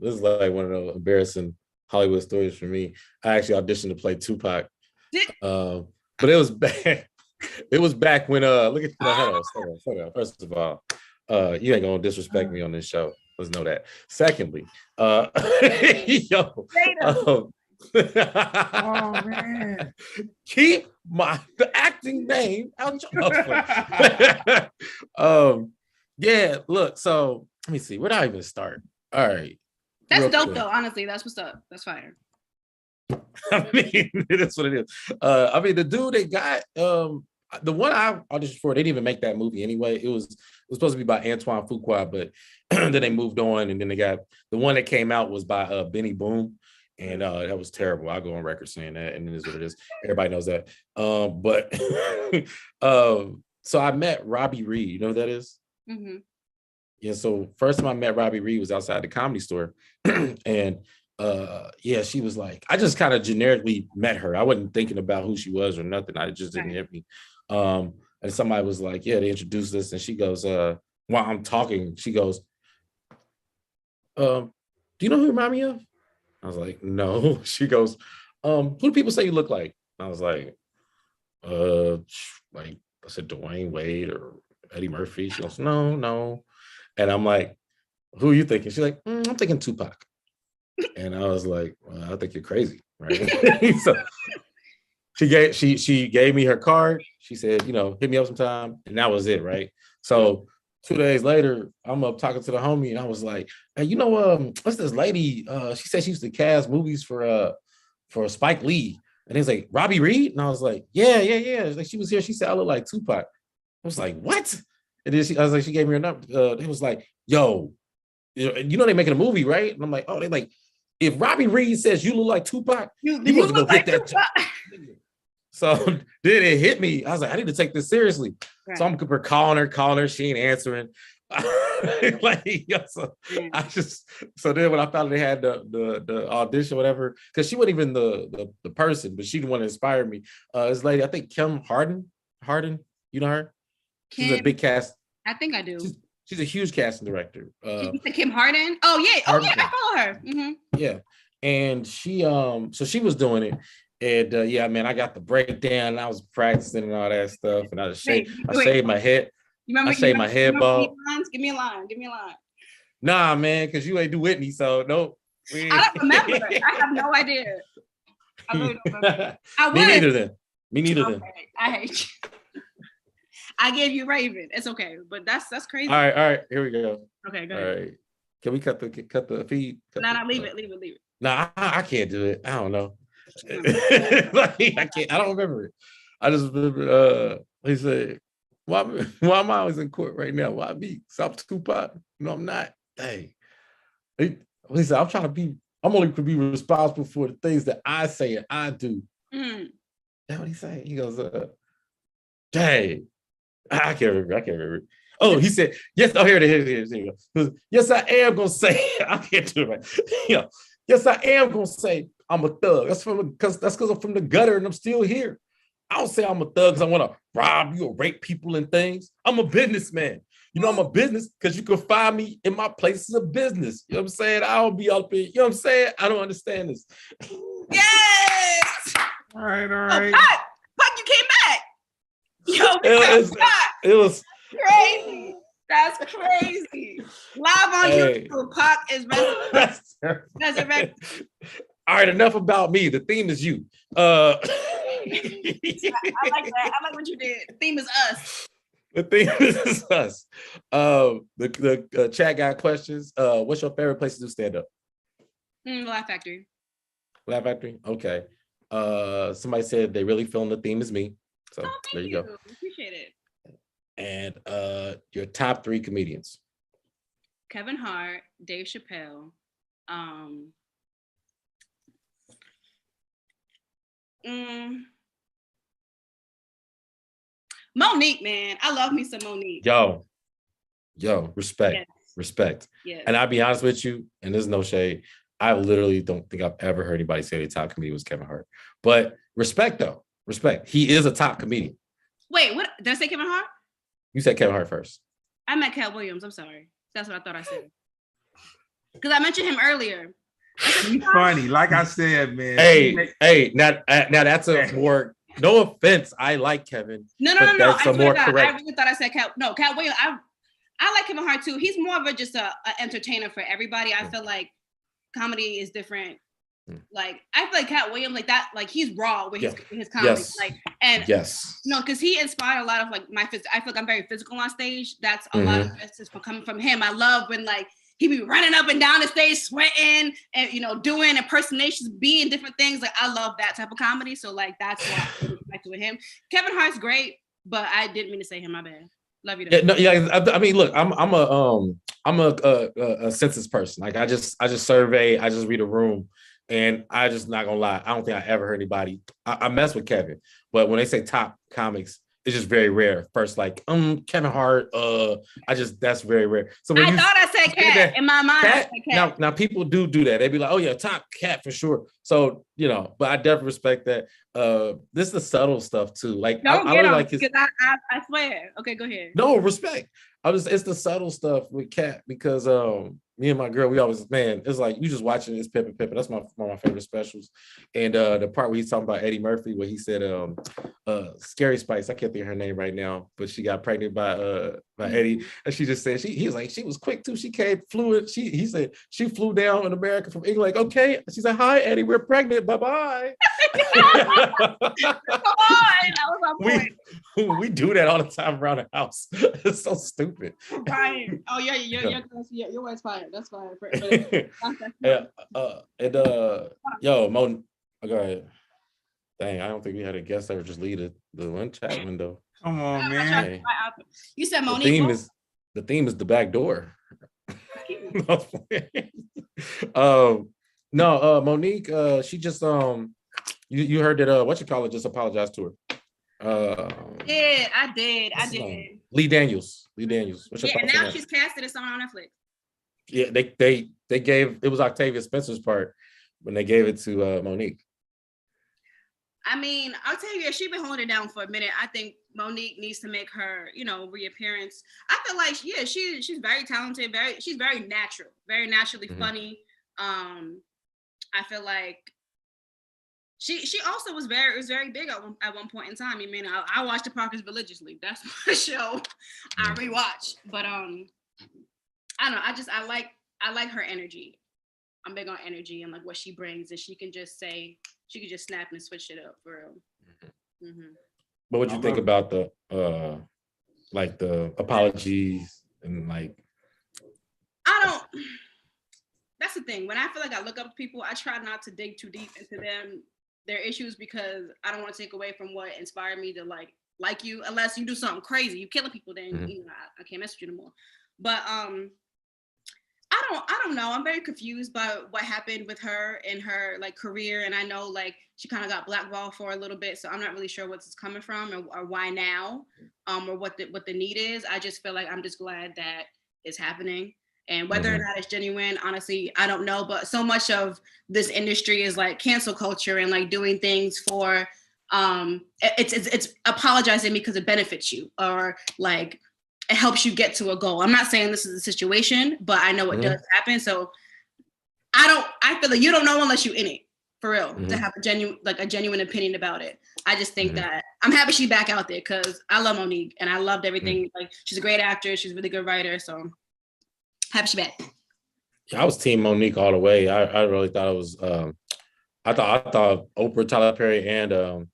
This is like one of the embarrassing Hollywood stories for me. I actually auditioned to play Tupac, but it was back. It was back when look at hold on. First of all, you ain't gonna disrespect me on this show. Let's know that. Secondly, oh man, keep the acting name out your yeah, look, so let me see, where do I even start? All right, that's dope though. Honestly, that's what's up. That's fire. I mean, that's what it is. I mean, the dude they got, the one I auditioned for, they didn't even make that movie anyway. It was supposed to be by Antoine Fuqua, but then they moved on, and then they got the one that came out was by Benny Boom. And that was terrible. I'll go on record saying that, and it is what it is. Everybody knows that. But so I met Robbie Reed. You know who that is? Mm-hmm. Yeah. So first time I met Robbie Reed was outside the Comedy Store, and she was like, I just kind of generically met her. I wasn't thinking about who she was or nothing. I just didn't hit me. And somebody was like, yeah, they introduced us, and she goes, while I'm talking, she goes, do you know who you remind me of? I was like, no. She goes, who do people say you look like? I was like I said Dwayne Wade or Eddie Murphy. She goes, no. And I'm like, who are you thinking? She's like, I'm thinking Tupac. And I was like, well, I think you're crazy, right? So she gave me her card. She said, hit me up sometime, and that was it, right? So 2 days later, I'm up talking to the homie, and I was like, hey, what's this lady? She said she used to cast movies for Spike Lee. And he's like, Robbie Reed? And I was like, yeah. Like, she was here. She said, I look like Tupac. I was like, what? And then I was like, she gave me her number. It was like, yo, they're making a movie, right? And I'm like, oh, they like, if Robbie Reed says you look like Tupac, you must go get that job. So then it hit me. I was like, I need to take this seriously. Right. So I'm calling her. She ain't answering. Like, so then when I found they had the audition, whatever, because she wasn't even the person, but she the one that inspired me. This lady, I think Kim Harden, you know her? She's a big cast. I think I do. She's a huge casting director. Kim Harden? Oh yeah, I follow her. Mm-hmm. Yeah, and she so she was doing it. And yeah, man, I got the breakdown. I was practicing and all that stuff, and I shaved my head. I shaved my head bald. Give me a line. Nah, man, because you ain't do Whitney, so nope. I don't remember. I have no idea. I really don't remember. Me neither then. I hate you. I gave you Raven. It's okay, but that's crazy. All right. Here we go. Okay, go ahead. All right. Can we cut the feed? No, leave it. Nah, I can't do it. I don't know. Like, I can't. I don't remember it. I just remember. He said, "Why am I always in court right now? Why me? So I'm Tupac? No, I'm not. Dang." He said, I'm only to be responsible for the things that I say and I do. Mm. That's what he said. He goes, dang. I can't remember. Oh, he said, yes. Oh, here it is. Here you go. Yes, I am gonna say. I can't do it right. Yes, I am gonna say I'm a thug. That's because I'm from the gutter and I'm still here. I don't say I'm a thug because I want to rob you or rape people and things. I'm a businessman. You know, I'm a business because you can find me in my places of business. You know what I'm saying? I don't be up in, you know what I'm saying? I don't understand this. Yes! All right. Oh, Puck, you came back. Yo, it was crazy. That's crazy. Live on YouTube, Puck is resurrected. All right, enough about me. The theme is you. I like that. I like what you did. The theme is us. The theme is us. The chat got questions. What's your favorite place to do stand up? Laugh Factory. Laugh Factory. Okay. Somebody said they really feeling the theme is me. So there you go. Appreciate it. And your top 3 comedians. Kevin Hart, Dave Chappelle. Monique, man. I love me some Monique. Yo, respect. Yes. Respect. Yes. And I'll be honest with you, and there's no shade. I literally don't think I've ever heard anybody say the top comedian was Kevin Hart. But respect, though. Respect. He is a top comedian. Wait, what? Did I say Kevin Hart? You said KevinArt first. I meant Cat Williams. I'm sorry. That's what I thought I said. Because I mentioned him earlier. He's funny. Like I said, man. Hey, now that's a more, no offense. I like Kevin. No. That's more correct. I really thought I said Cat Williams. I like Kevin Hart too. He's more of a entertainer for everybody. I feel like comedy is different. Like I feel like Cat Williams, like that, like he's raw with his comedy. Yes. Like, and because he inspired a lot of like I feel like I'm very physical on stage. That's a lot of this is coming from him. I love when like he be running up and down the stage, sweating and doing impersonations, being different things. Like I love that type of comedy. So like that's what I really connected with him. Kevin Hart's great, but I didn't mean to say him. My bad. Love you. I mean, look, I'm a census person. Like I just survey, I just read a room. And I just not gonna lie, I don't think I ever heard anybody. I mess with Kevin, but when they say top comics, it's just very rare. First, like Kevin Hart. That's very rare. So when I thought I said Cat in my mind. Cat, now people do that. They be like, oh yeah, top Cat for sure. So but I definitely respect that. This is the subtle stuff too. Like I really like his. Because I swear. Okay, go ahead. No respect. It's the subtle stuff with Cat because me and my girl, we always, man, it's like you just watching this Pip and Pip. That's one of my favorite specials. And the part where he's talking about Eddie Murphy, where he said Scary Spice, I can't think of her name right now, but she got pregnant by Eddie. And she just said he was like, she was quick too. She flew it. He said she flew down in America from England, like, okay. She said, hi, Eddie, we're pregnant. Bye-bye. Come on. That was my point. We do that all the time around the house. It's so stupid. Fine. Oh yeah, your word's fine. That's fine. Yo, Mo, go ahead. Dang, I don't think we had a guest ever just leave the one chat window. Come on, man. Hey. You said Monique. The theme is the back door. No, Monique, she just you heard that just apologized to her. Yeah, I did. Lee Daniels. What's your Yeah, and thoughts on now that? she's casted as someone on Netflix. Yeah, they gave, it was Octavia Spencer's part when they gave it to Monique. I mean, I'll tell you, she's been holding it down for a minute. I think Monique needs to make her, reappearance. I feel like, yeah, she's very talented, she's very natural, very naturally funny. I feel like she also was very big at one point in time. I mean, I watched The Parkers religiously. That's my show I rewatch. But I don't know. I like her energy. I'm big on energy and like what she brings, and she can just snap and switch it up for real. But what you think about the apologies and like? That's the thing. When I feel like I look up to people, I try not to dig too deep into their issues, because I don't want to take away from what inspired me to like you, unless you do something crazy, you killing people, then I can't mess with you anymore. But I don't know. I'm very confused by what happened with her and her like career, and I know like she kind of got blackballed for a little bit, so I'm not really sure where this is coming from or why now, or what the need is. I just feel like I'm just glad that it's happening, and whether or not it's genuine, honestly, I don't know. But so much of this industry is like cancel culture and like doing things for it's apologizing because it benefits you, or like it helps you get to a goal. I'm not saying this is a situation, but I know it does happen. So I feel like you don't know unless you're in it, for real, to have a genuine opinion about it. I just think that I'm happy she's back out there, because I love Monique and I loved everything. Like, she's a great actor. She's a really good writer. So happy she's back. Yeah, I was team Monique all the way. I really thought it was, I thought Oprah, Tyler Perry, and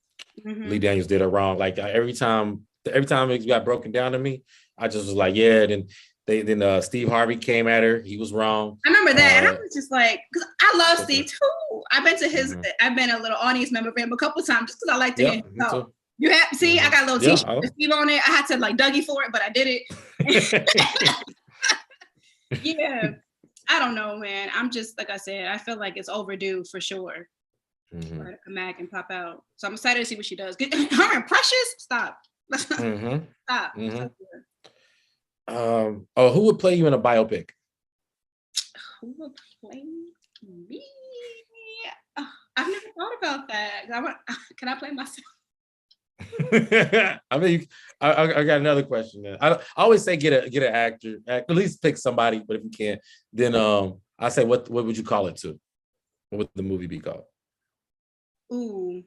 Lee Daniels did her wrong. Like every time it got broken down to me, I just was like, yeah. Then Steve Harvey came at her. He was wrong. I remember that, and I was just like, because I love Steve too. I've been to his. I've been a little audience member for him a couple times just because I like to hear him talk. You have I got a little t-shirt with Steve on it. I had to like Dougie for it, but I did it. Yeah, I don't know, man. I'm just, like I said, I feel like it's overdue for sure. For her to come back and pop out. So I'm excited to see what she does. Her and Precious, stop. Stop. Who would play you in a biopic? Who would play me? I've never thought about that. Can I play myself? I mean, I got another question. Then I always say get an actor, at least pick somebody. But if you can't, then I say what would you call it to? What would the movie be called? Ooh,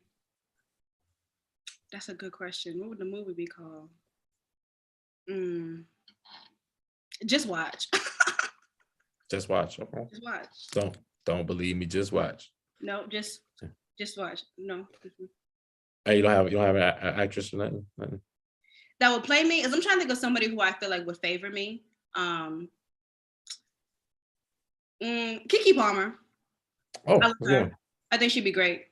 that's a good question. What would the movie be called? Just watch. Just watch. Okay. Just watch. Don't believe me. Just watch. No, just watch. No. Hey, you don't have an actress or nothing? That would play me? Because I'm trying to think of somebody who I feel like would favor me. Keke Palmer. Oh, I think she'd be great.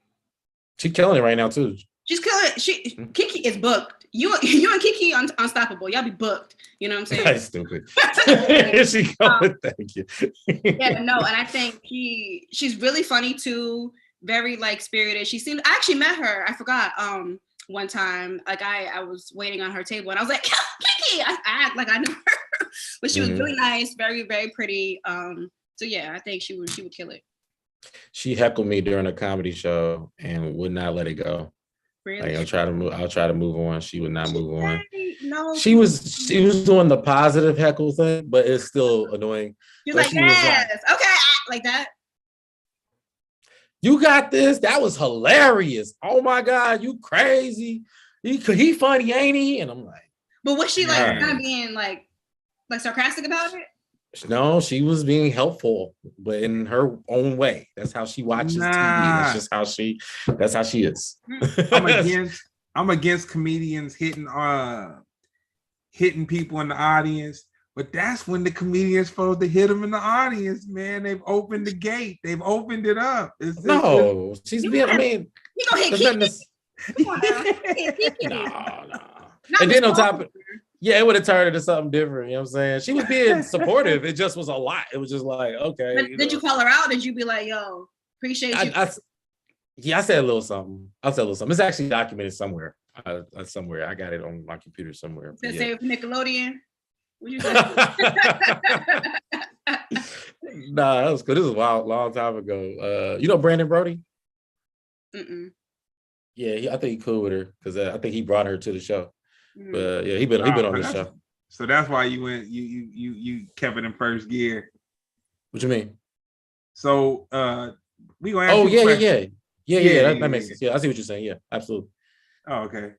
She's killing it right now too. She's killing it. Keke is booked. You and Keke unstoppable. Y'all be booked. You know what I'm saying? That's stupid. She going, thank you. Yeah, no, and I think she's really funny too. Very like spirited. I actually met her. I forgot. One time, like I was waiting on her table and I was like, Keke. I act like I knew her, but she was really nice, very very pretty. So yeah, I think she would kill it. She heckled me during a comedy show and would not let it go. Really? Like, I'll try to move on. She would not move on. No. She was doing the positive heckle thing, but it's still annoying. You're like, yes, okay, like that. You got this. That was hilarious. Oh my God, you crazy. He funny, ain't he? And I'm like, but was she like kind of being like sarcastic about it? No, she was being helpful, but in her own way. That's how she watches TV. That's just how she is. I'm against comedians hitting people in the audience, but that's when the comedian's supposed to hit them in the audience, man. They've opened the gate. They've opened it up. She's being, I mean, you gonna hit Keke? Come on now. No. And then on top of it would have turned into something different. You know what I'm saying? She was being supportive. It just was a lot. It was just like, okay. But did you call her out? Did you be like, yo, appreciate you? I said a little something. It's actually documented somewhere. Somewhere. I got it on my computer somewhere. Says save Nickelodeon. What you say? Nah, that was good. This was a long time ago. You know Brandon Brody? Mm-mm. Yeah, I think he's cool with her because I think he brought her to the show. Mm. But yeah, he been on the show. So that's why you went. You kept it in first gear. What you mean? So we gonna ask you yeah. That makes sense. Yeah, I see what you're saying. Yeah, absolutely. Oh, okay.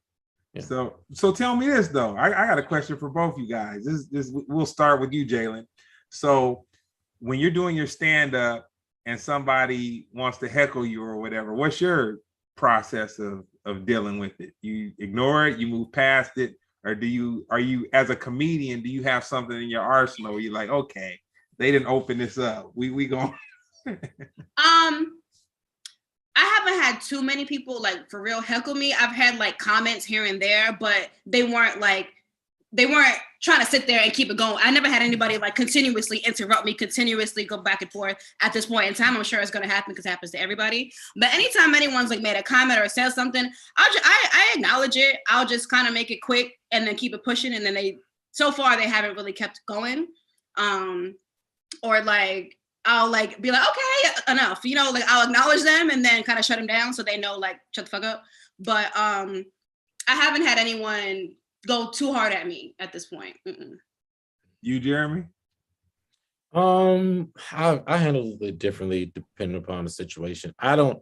Yeah. So tell me this though. I got a question for both you guys. This we'll start with you, Jaylin. So when you're doing your stand-up and somebody wants to heckle you or whatever, what's your process of dealing with it? You ignore it, you move past it, or are you as a comedian, do you have something in your arsenal where you're like, okay, they didn't open this up. We going I haven't had too many people like for real heckle me. I've had like comments here and there, but they weren't trying to sit there and keep it going. I never had anybody like continuously interrupt me, continuously go back and forth. At this point in time, I'm sure it's going to happen because it happens to everybody. But anytime anyone's like made a comment or said something, I acknowledge it. I'll just kind of make it quick and then keep it pushing. And then so far they haven't really kept going. Or like, I'll like be like, okay, enough, like I'll acknowledge them and then kind of shut them down so they know like shut the fuck up. But I haven't had anyone go too hard at me at this point. Mm-mm. You, Jeremy? I handle it differently depending upon the situation. I don't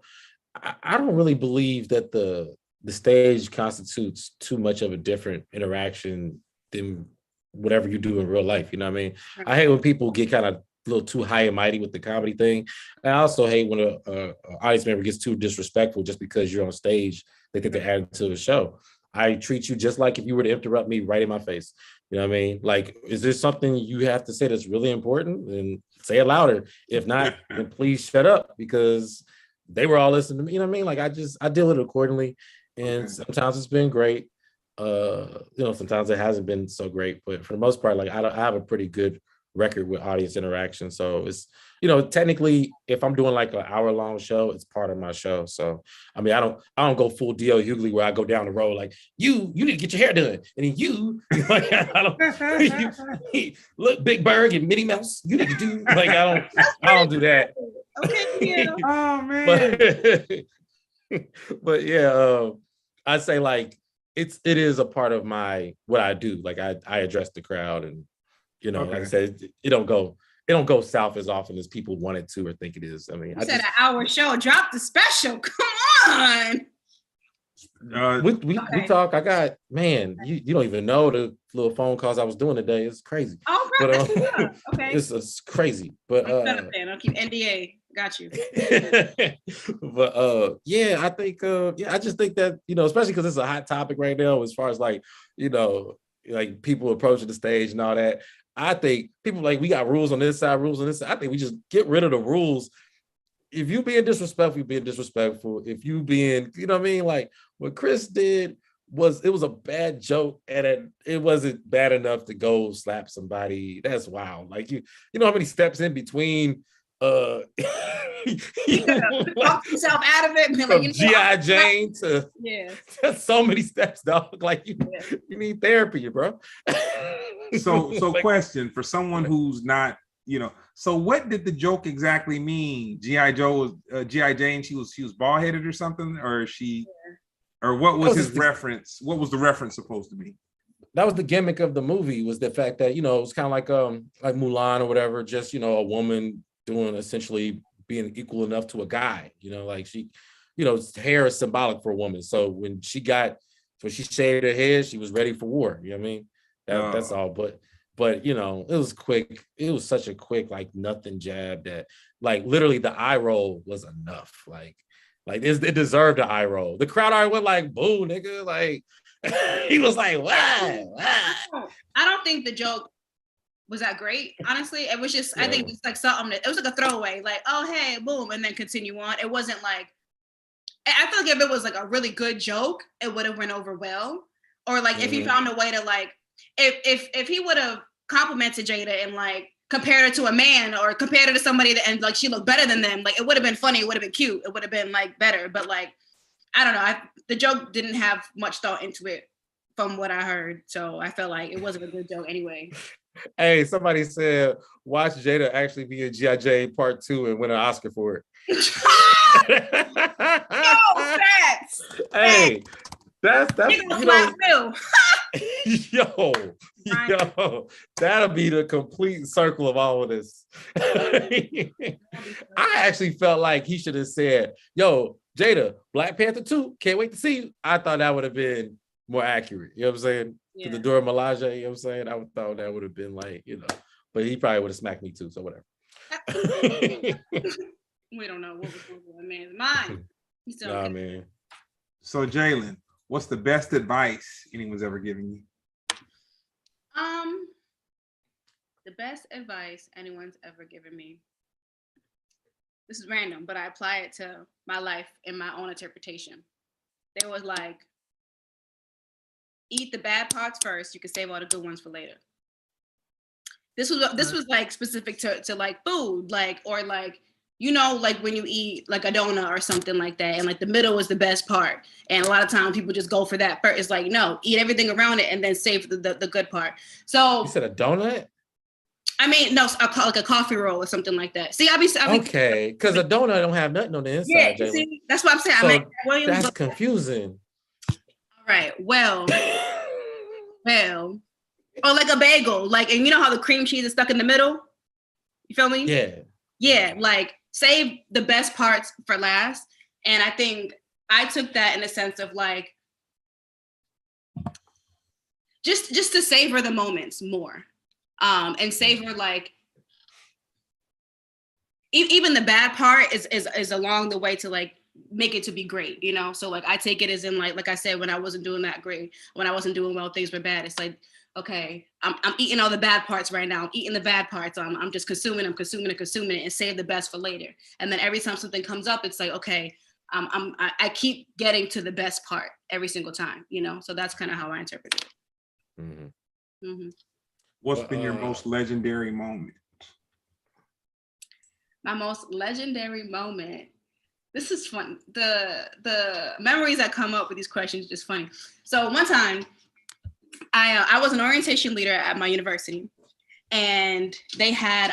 really believe that the stage constitutes too much of a different interaction than whatever you do in real life. You know what I mean? Right. I hate when people get kind of a little too high and mighty with the comedy thing. And I also hate when a audience member gets too disrespectful just because you're on stage. They think they're adding to the show. I treat you just like if you were to interrupt me right in my face. You know what I mean? Like, is there something you have to say that's really important? Then say it louder. If not, then please shut up because they were all listening to me. You know what I mean? Like, I deal with it accordingly. And sometimes it's been great. Sometimes it hasn't been so great. But for the most part, like I have a pretty good record with audience interaction. So it's, technically if I'm doing like an hour-long show, it's part of my show. So I mean, I don't go full D.L. Hughley where I go down the road like you need to get your hair done. And then you like look, Big Bird and Minnie Mouse, you need to do like I don't do that. Okay, yeah. Oh man. But yeah, I'd say like it is a part of what I do. Like I address the crowd and like I said, it don't go south as often as people want it to or think it is. I mean, you said an hour show, drop the special. Come on. We talk. I got, man, you don't even know the little phone calls I was doing today. It's crazy. Oh, bro, that's okay. It's crazy. But I'll keep NDA. Got you. But yeah, I think I just think that, especially because it's a hot topic right now as far as like, like people approaching the stage and all that. I think people like we got rules on this side, rules on this side. I think we just get rid of the rules. If you being disrespectful, you're being disrespectful. If you being, what I mean? Like what Chris did was a bad joke and it wasn't bad enough to go slap somebody. That's wild. Like you know how many steps in between talk yourself out of it. From G.I. Jane to just so many steps, dog. Like you need therapy, bro. So question for someone who's not, so what did the joke exactly mean? G.I. Jane, she was bald headed or something, or or what was his reference? What was the reference supposed to be? That was the gimmick of the movie, was the fact that, it was kind of like Mulan or whatever, just, a woman doing essentially being equal enough to a guy, like she, hair is symbolic for a woman. So when she shaved her head, she was ready for war. You know what I mean? That's all. But it was quick. It was such a quick, like nothing jab that like literally the eye roll was enough. Like it deserved an eye roll. The crowd already went like, boo, nigga. Like he was like, wow. I don't think the joke was that great, honestly. It was just, I think it's like something it was like a throwaway, like, oh, hey, boom, and then continue on. It wasn't like, I feel like if it was like a really good joke, it would have went over well. Or like if he found a way to like, if he would have complimented Jada and like compared her to a man or compared her to somebody and like she looked better than them, like it would have been funny, it would have been cute, it would have been like better. But like I don't know. The joke didn't have much thought into it from what I heard. So I felt like it wasn't a good joke anyway. Hey, somebody said, watch Jada actually be in G.I. Jane Part 2 and win an Oscar for it. No, facts. Hey, that's yo, that'll be the complete circle of all of this. I actually felt like he should have said, yo, Jada, Black Panther 2, can't wait to see you. I thought that would have been more accurate. You know what I'm saying? Yeah. To the Dora Milaje, you know what I'm saying? I thought that would have been like, but he probably would have smacked me too, so whatever. We don't know what was going on, man. Mine. Nah, man. So Jaylin, what's the best advice anyone's ever given you? The best advice anyone's ever given me. This is random, but I apply it to my life in my own interpretation. They was like, eat the bad parts first. You can save all the good ones for later. This was like specific to like food, like, or like, like when you eat like a donut or something like that, and like the middle is the best part. And a lot of times people just go for that first. It's like, no, eat everything around it and then save the good part. So you said a donut? I mean, no, like a coffee roll or something like that. See, okay, because a donut don't have nothing on the inside. Yeah, see, that's what I'm saying. So that's confusing. All right, well, or like a bagel, like, and you know how the cream cheese is stuck in the middle? You feel me? Yeah, like save the best parts for last. And I think I took that in the sense of like, just to savor the moments more. And savor like even the bad part is along the way to like make it to be great, So like I take it as in like I said, when I wasn't doing that great, when I wasn't doing well, things were bad. It's like, okay, I'm eating all the bad parts right now. I'm eating the bad parts. I'm just consuming it and save the best for later. And then every time something comes up, it's like, okay, I keep getting to the best part every single time, So that's kind of how I interpret it. Mm-hmm. Mm-hmm. What's been your most legendary moment? My most legendary moment. This is fun. The memories that come up with these questions is just funny. So one time, I was an orientation leader at my university, and they had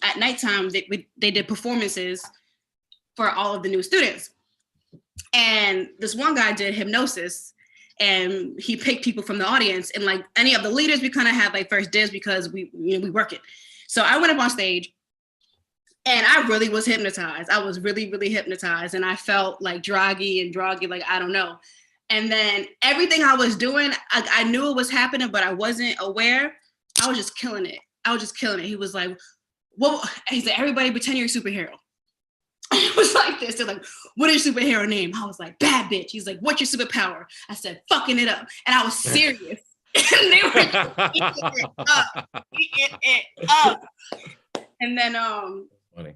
at nighttime they did performances for all of the new students, and this one guy did hypnosis. And he picked people from the audience, and like any of the leaders, we kind of had like first dibs because we work it. So I went up on stage, and I really was hypnotized. I was really, really hypnotized, and I felt like droggy, like I don't know. And then everything I was doing, I knew it was happening, but I wasn't aware. I was just killing it. He was like, "Well," he said, "Everybody pretend you're a superhero." It was like this. They're like, "What is your superhero name?" I was like, "Bad bitch." He's like, "What's your superpower?" I said, "Fucking it up." And I was serious. And they were just eating it up. And then funny.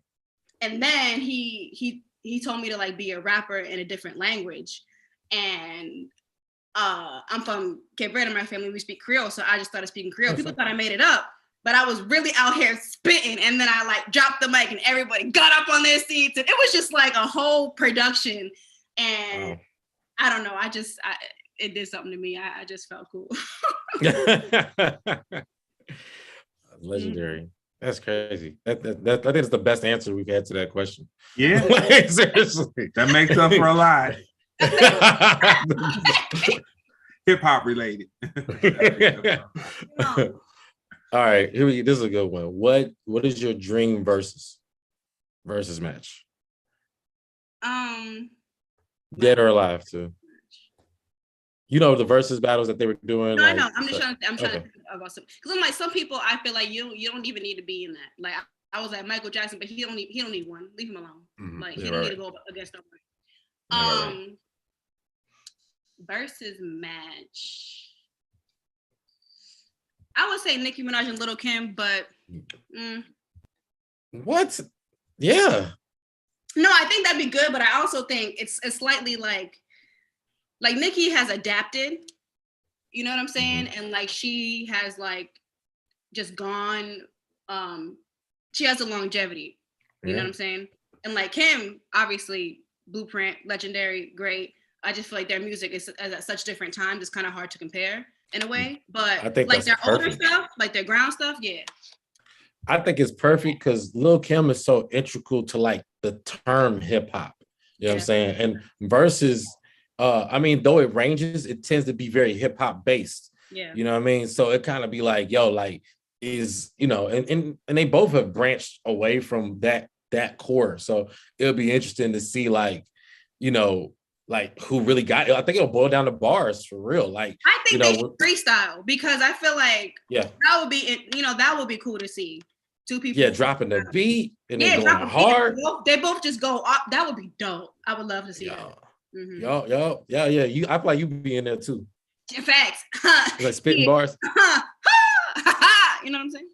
And then he told me to like be a rapper in a different language. And I'm from Cape Verde, my family, we speak Creole. So I just started speaking Creole. People thought I made it up. But I was really out here spitting, and then I like dropped the mic and everybody got up on their seats, and it was just like a whole production. And wow. I don't know, it did something to me. I just felt cool. Legendary. That's crazy. I think it's the best answer we've had to that question. Yeah. Like, seriously. That makes up for a lot. Hip hop related. All right, this is a good one. What is your dream versus match? Dead or alive too. You know the versus battles that they were doing. No, like, I know. I'm trying to think about some, because I'm like, some people I feel like you don't even need to be in that. Like I was like Michael Jackson, but he don't need one. Leave him alone. Mm-hmm. Like he don't need to go against nobody. Versus match. I would say Nicki Minaj and Lil' Kim, but what? Yeah. No, I think that'd be good, but I also think it's slightly like Nicki has adapted. You know what I'm saying? Mm-hmm. And like she has like just gone. She has a longevity. You know what I'm saying? And like Kim, obviously, blueprint, legendary, great. I just feel like their music is at such different times. It's kind of hard to compare in a way. But I think like their older perfect. stuff, like their ground stuff, yeah. I think it's perfect because Lil Kim is so integral to like the term hip hop. You know what I'm saying? And versus, I mean, though it ranges, it tends to be very hip hop based. Yeah. You know what I mean? So it kind of be like, yo, like is, you know, and they both have branched away from that core. So it'll be interesting to see like, you know, like who really got it. I think it'll boil down to bars for real. Like I think they should freestyle because I feel like that would be, you know, that would be cool to see. Two people dropping the beat and then going hard. They both just go up. That would be dope. I would love to see that. Yeah. I feel like you be in there too. Facts. Like spitting bars. You know what I'm saying?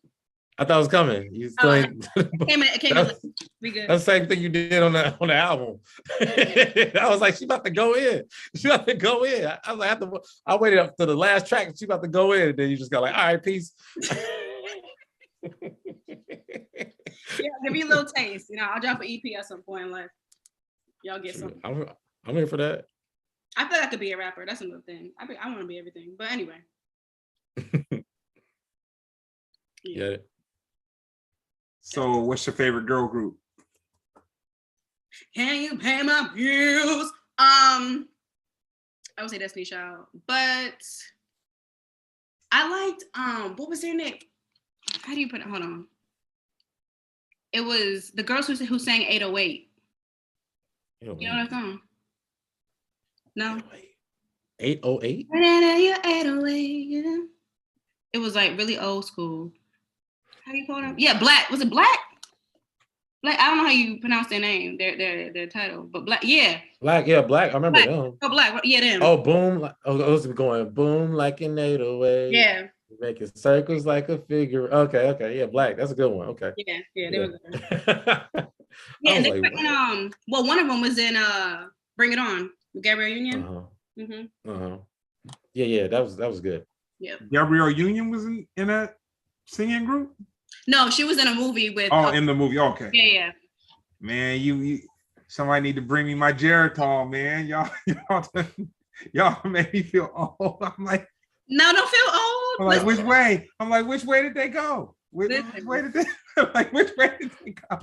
I thought it was coming. You still ain't. It came in. We good. That's the same thing you did on the album. I was like, she about to go in. I was like, I waited up to the last track and she about to go in. And then you just got like, all right, peace. Yeah, give me a little taste. You know, I'll drop an EP at some point in life. Y'all get something. I'm here for that. I feel like I could be a rapper. That's another thing. I want to be everything. But anyway. Yeah. So what's your favorite girl group? Can you pay my bills? I would say Destiny Child. But I liked what was their name? How do you put it? Hold on. It was the girls who sang 808. You know that song? No. 808? 808. It was like really old school. How do you call them? Yeah, Black. Was it Black? Black. I don't know how you pronounce their name, their title, but Black. Yeah. Black. Yeah, Black. I remember them. Oh, Black. Yeah, them. Oh, boom. Oh, it was going boom like an 808. Yeah. Making circles like a figure. Okay. Yeah, Black. That's a good one. Okay. Yeah, they were good. Yeah, and they like, well, one of them was in Bring It On with Gabrielle Union. Yeah, that was good. Yeah. Gabrielle Union was in that singing group? No, she was in a movie with. Oh, in the movie. Okay. Yeah. Man, you somebody need to bring me my Geritol, man. Y'all make me feel old. I'm like, no, don't feel old. I'm like, which way? I'm like, which way did they go? Which way did they? Like, which way did they go?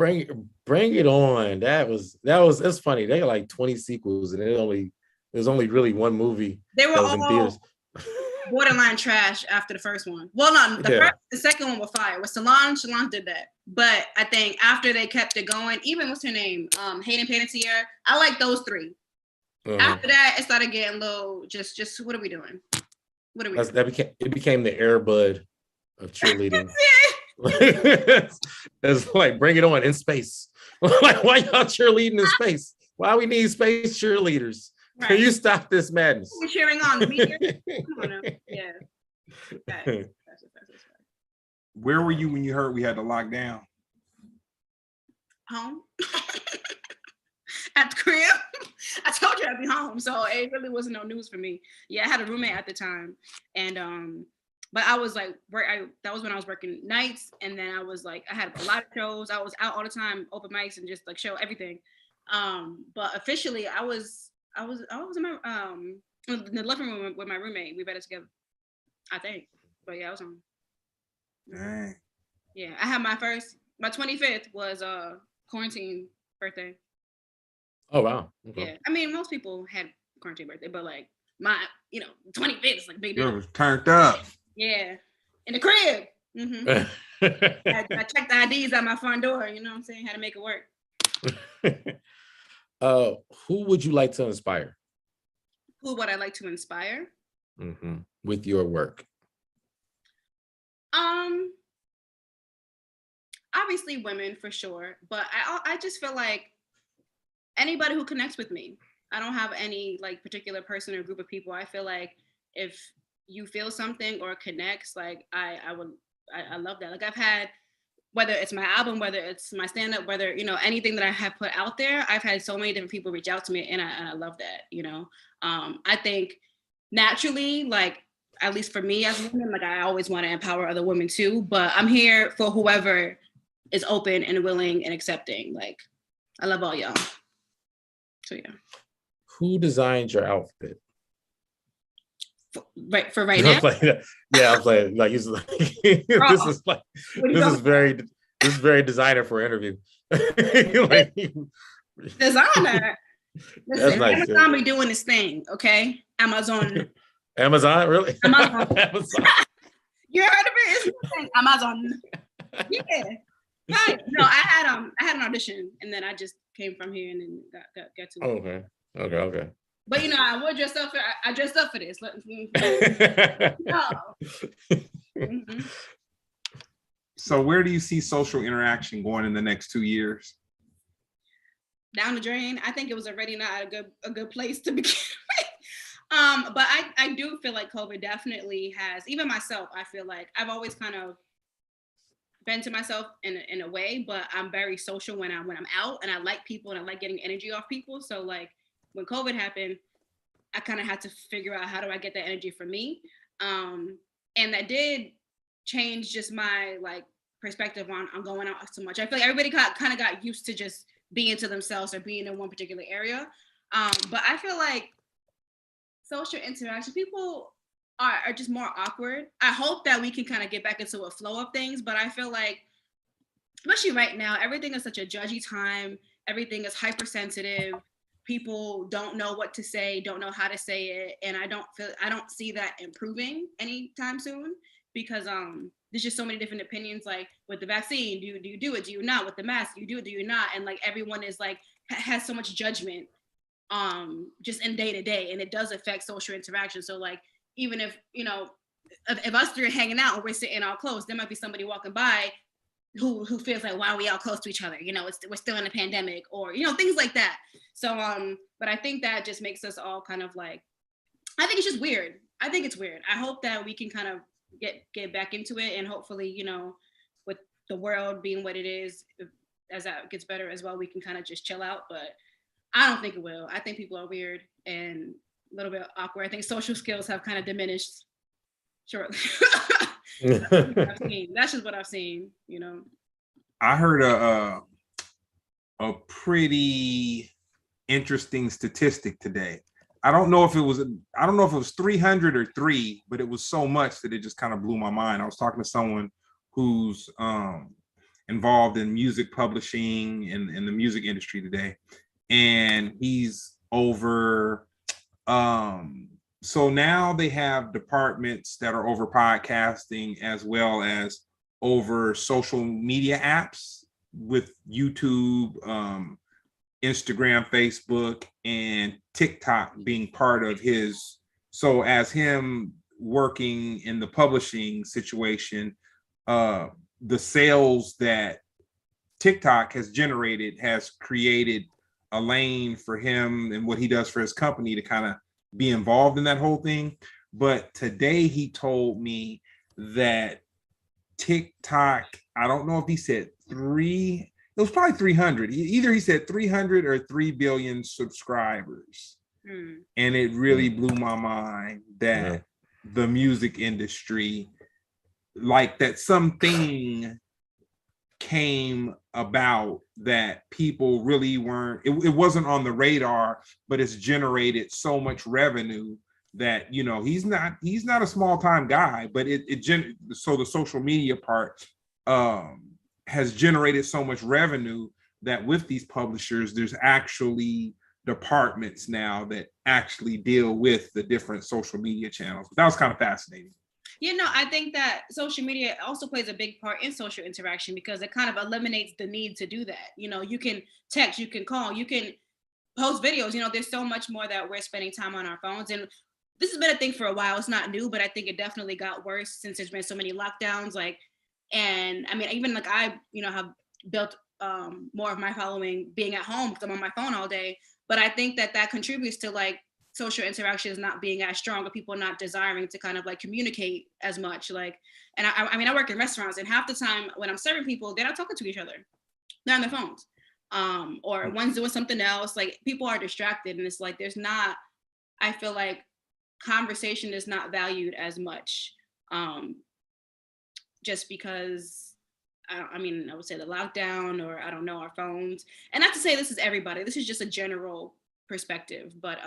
Bring it on. It's funny. They got like 20 sequels, and there's only really one movie. They were all in theaters. Borderline trash after the first one. Well, no, the second one was fire. With Solange did that. But I think after they kept it going, even what's her name? Hayden Panettiere. I like those three. After that, it started getting low. Just what are we doing? What are we doing? It became the Air Bud of cheerleading. It's like, bring it on in space. Like, why y'all cheerleading in space? Why we need space cheerleaders? Right. Can you stop this madness? We're cheering on the meter. Yeah. That's Where were you when you heard we had to lock down? Home. At the crib. I told you I'd be home, so it really wasn't no news for me. Yeah, I had a roommate at the time, and but I was like, that was when I was working nights, and then I was like, I had a lot of shows. I was out all the time, open mics, and just like show everything. But officially, I was in my in the living room with my roommate. We read it together, I think. But yeah, I was on. Dang. Yeah, I had my 25th was quarantine birthday. Oh wow. Okay. Yeah, I mean most people had quarantine birthday, but like my 25th is like big deal. It was turned up. Yeah, in the crib. I checked the IDs at my front door. You know what I'm saying? Had to make it work. Who would you like to inspire? Who would I like to inspire? With your work. Obviously women for sure, but I just feel like anybody who connects with me. I don't have any like particular person or group of people. I feel like if you feel something or connects, like I love that. Like I've had, whether it's my album, whether it's my stand-up, whether, anything that I have put out there, I've had so many different people reach out to me and I love that, I think naturally, like, at least for me as a woman, like I always want to empower other women too, but I'm here for whoever is open and willing and accepting. Like, I love all y'all. So yeah. Who designed your outfit? For right now? Yeah, I'm playing. Like, this is very designer for an interview. Like, designer. Listen, nice, Amazon be doing this thing, okay? Amazon, really? Amazon. Amazon. You heard of it? It's Amazon. Yeah. Right. No, I had an audition, and then I just came from here and then got to it. Okay. But I would dress up for. I dressed up for this. No. Mm-hmm. So where do you see social interaction going in the next 2 years? Down the drain. I think it was already not a good place to begin with. But I do feel like COVID definitely has, even myself, I feel like I've always kind of been to myself in a way, but I'm very social when I'm out, and I like people and I like getting energy off people. So like when COVID happened, I kind of had to figure out how do I get that energy from me. And that did change just my like perspective on going out so much. I feel like everybody kind of got used to just being to themselves or being in one particular area. But I feel like social interaction, people are just more awkward. I hope that we can kind of get back into a flow of things, but I feel like, especially right now, everything is such a judgy time. Everything is hypersensitive. People don't know what to say, don't know how to say it. And I don't see that improving anytime soon, because there's just so many different opinions. Like with the vaccine, do you do it? Do you not? With the mask, do you do it? Do you not? And like everyone is like, has so much judgment just in day to day. And it does affect social interaction. So like, even if, if us three are hanging out and we're sitting all close, there might be somebody walking by who feels like, why are we all close to each other? We're still in a pandemic, or, things like that. So, but I think that just makes us all kind of like, I think it's just weird. I think it's weird. I hope that we can kind of get back into it, and hopefully, with the world being what it is, as that gets better as well, we can kind of just chill out. But I don't think it will. I think people are weird and a little bit awkward. I think social skills have kind of diminished shortly. That's just what I've seen, I heard a pretty interesting statistic today. I don't know if it was 300 or 3, but it was so much that it just kind of blew my mind. I was talking to someone who's involved in music publishing and in the music industry today, and he's over. So now they have departments that are over podcasting as well as over social media apps, with YouTube, Instagram, Facebook, and TikTok being part of his. So as him working in the publishing situation, the sales that TikTok has generated has created a lane for him and what he does for his company to kind of be involved in that whole thing. But today he told me that TikTok, I don't know if he said 3, it was probably 300. Either he said 300 or 3 billion subscribers. And it really blew my mind that the music industry, like that something came about that people really weren't, it wasn't on the radar, but it's generated so much revenue that, he's not a small time guy, but so the social media part has generated so much revenue that with these publishers, there's actually departments now that actually deal with the different social media channels. That was kind of fascinating. I think that social media also plays a big part in social interaction, because it kind of eliminates the need to do that. You can text, you can call, you can post videos. There's so much more that we're spending time on our phones. And this has been a thing for a while. It's not new, but I think it definitely got worse since there's been so many lockdowns. And I mean, even like I, have built more of my following being at home because I'm on my phone all day. But I think that contributes to like social interactions not being as strong, or people not desiring to kind of like communicate as much. Like, and I mean, I work in restaurants, and half the time when I'm serving people, they're not talking to each other. They're on their phones. Or one's doing something else. Like, people are distracted, and it's like, I feel like conversation is not valued as much. Just because, I would say the lockdown, or I don't know, our phones. And not to say this is everybody, this is just a general perspective. But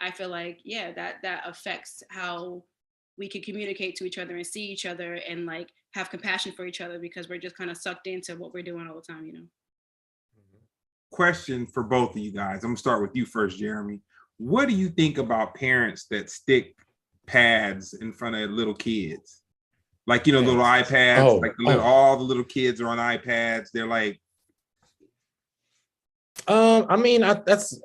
I feel like, yeah, that affects how we can communicate to each other and see each other and like have compassion for each other, because we're just kind of sucked into what we're doing all the time, you know. Question for both of you guys. I'm gonna start with you first, Jeremy. What do you think about parents that stick pads in front of little kids? Like, you know, little iPads, all the little kids are on iPads. They're like, I mean, that's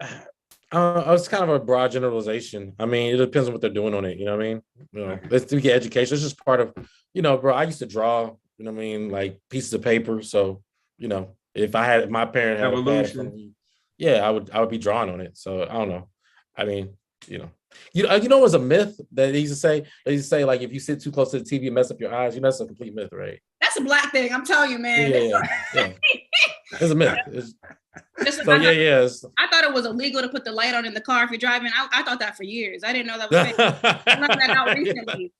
it's kind of a broad generalization. I mean, it depends on what they're doing on it. You know what I mean? You know, it's to get education. It's just part of, you know, bro. I used to draw. You know what I mean? Like pieces of paper. So, you know, if my parent had evolution. a pad in front of me, yeah, I would be drawing on it. So I don't know. I mean, you know, it was a myth that they used to say. They used to say like if you sit too close to the TV and mess up your eyes, you know, that's a complete myth, right? That's a Black thing. I'm telling you, man. Yeah. It's a myth. So I thought it was illegal to put the light on in the car if you're driving. I thought that for years. I didn't know that was fake. I learned that out recently.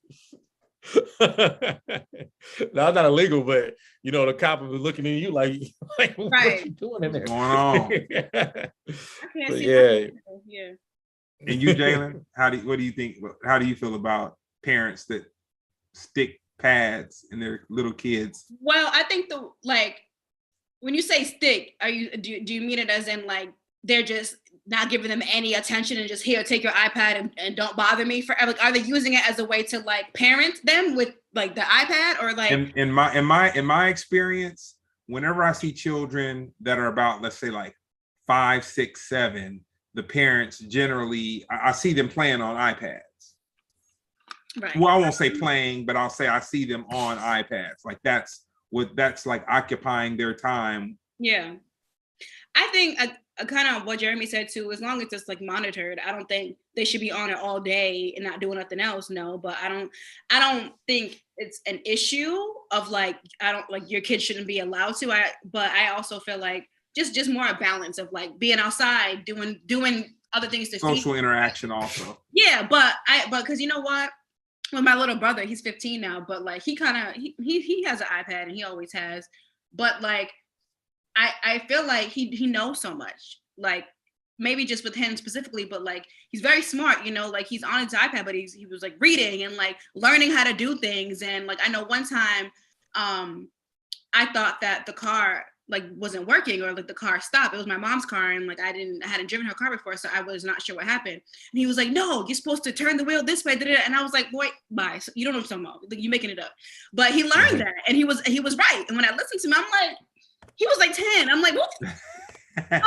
No, it's not illegal, but you know the cop will be looking at you like right. What are you doing in there? What's going on? I can't see. Yeah. And you, Jaylin, what do you think? How do you feel about parents that stick pads in their little kids? Well, I think when you say stick, do you mean it as in like they're just not giving them any attention and just here, take your iPad and don't bother me forever? Like, are they using it as a way to like parent them with like the iPad, or like? In my experience, whenever I see children that are about, let's say like 5, 6, 7, the parents generally, I see them playing on iPads. Right. Well, I won't say playing, but I'll say I see them on iPads. Like that's like occupying their time. Yeah. I think kind of what Jeremy said too, as long as it's like monitored, I don't think they should be on it all day and not doing nothing else. No, but I don't think it's an issue of like, I don't like your kid shouldn't be allowed to. But I also feel like just more a balance of like being outside, doing other things to social interaction also. Yeah, but because you know what? With my little brother, he's 15 now, but like he has an iPad and he always has. But like I feel like he knows so much. Like maybe just with him specifically, but like he's very smart, you know, like he's on his iPad, but he was like reading and like learning how to do things. And like I know one time I thought that the car like wasn't working, or like the car stopped. It was my mom's car, and like I hadn't driven her car before, so I was not sure what happened. And he was like, "No, you're supposed to turn the wheel this way." And I was like, "Boy, bye. So you don't know what I'm talking about. Like, you're making it up." But he learned that, and he was right. And when I listened to him, I'm like, he was like 10. I'm like, what? Okay, handyman.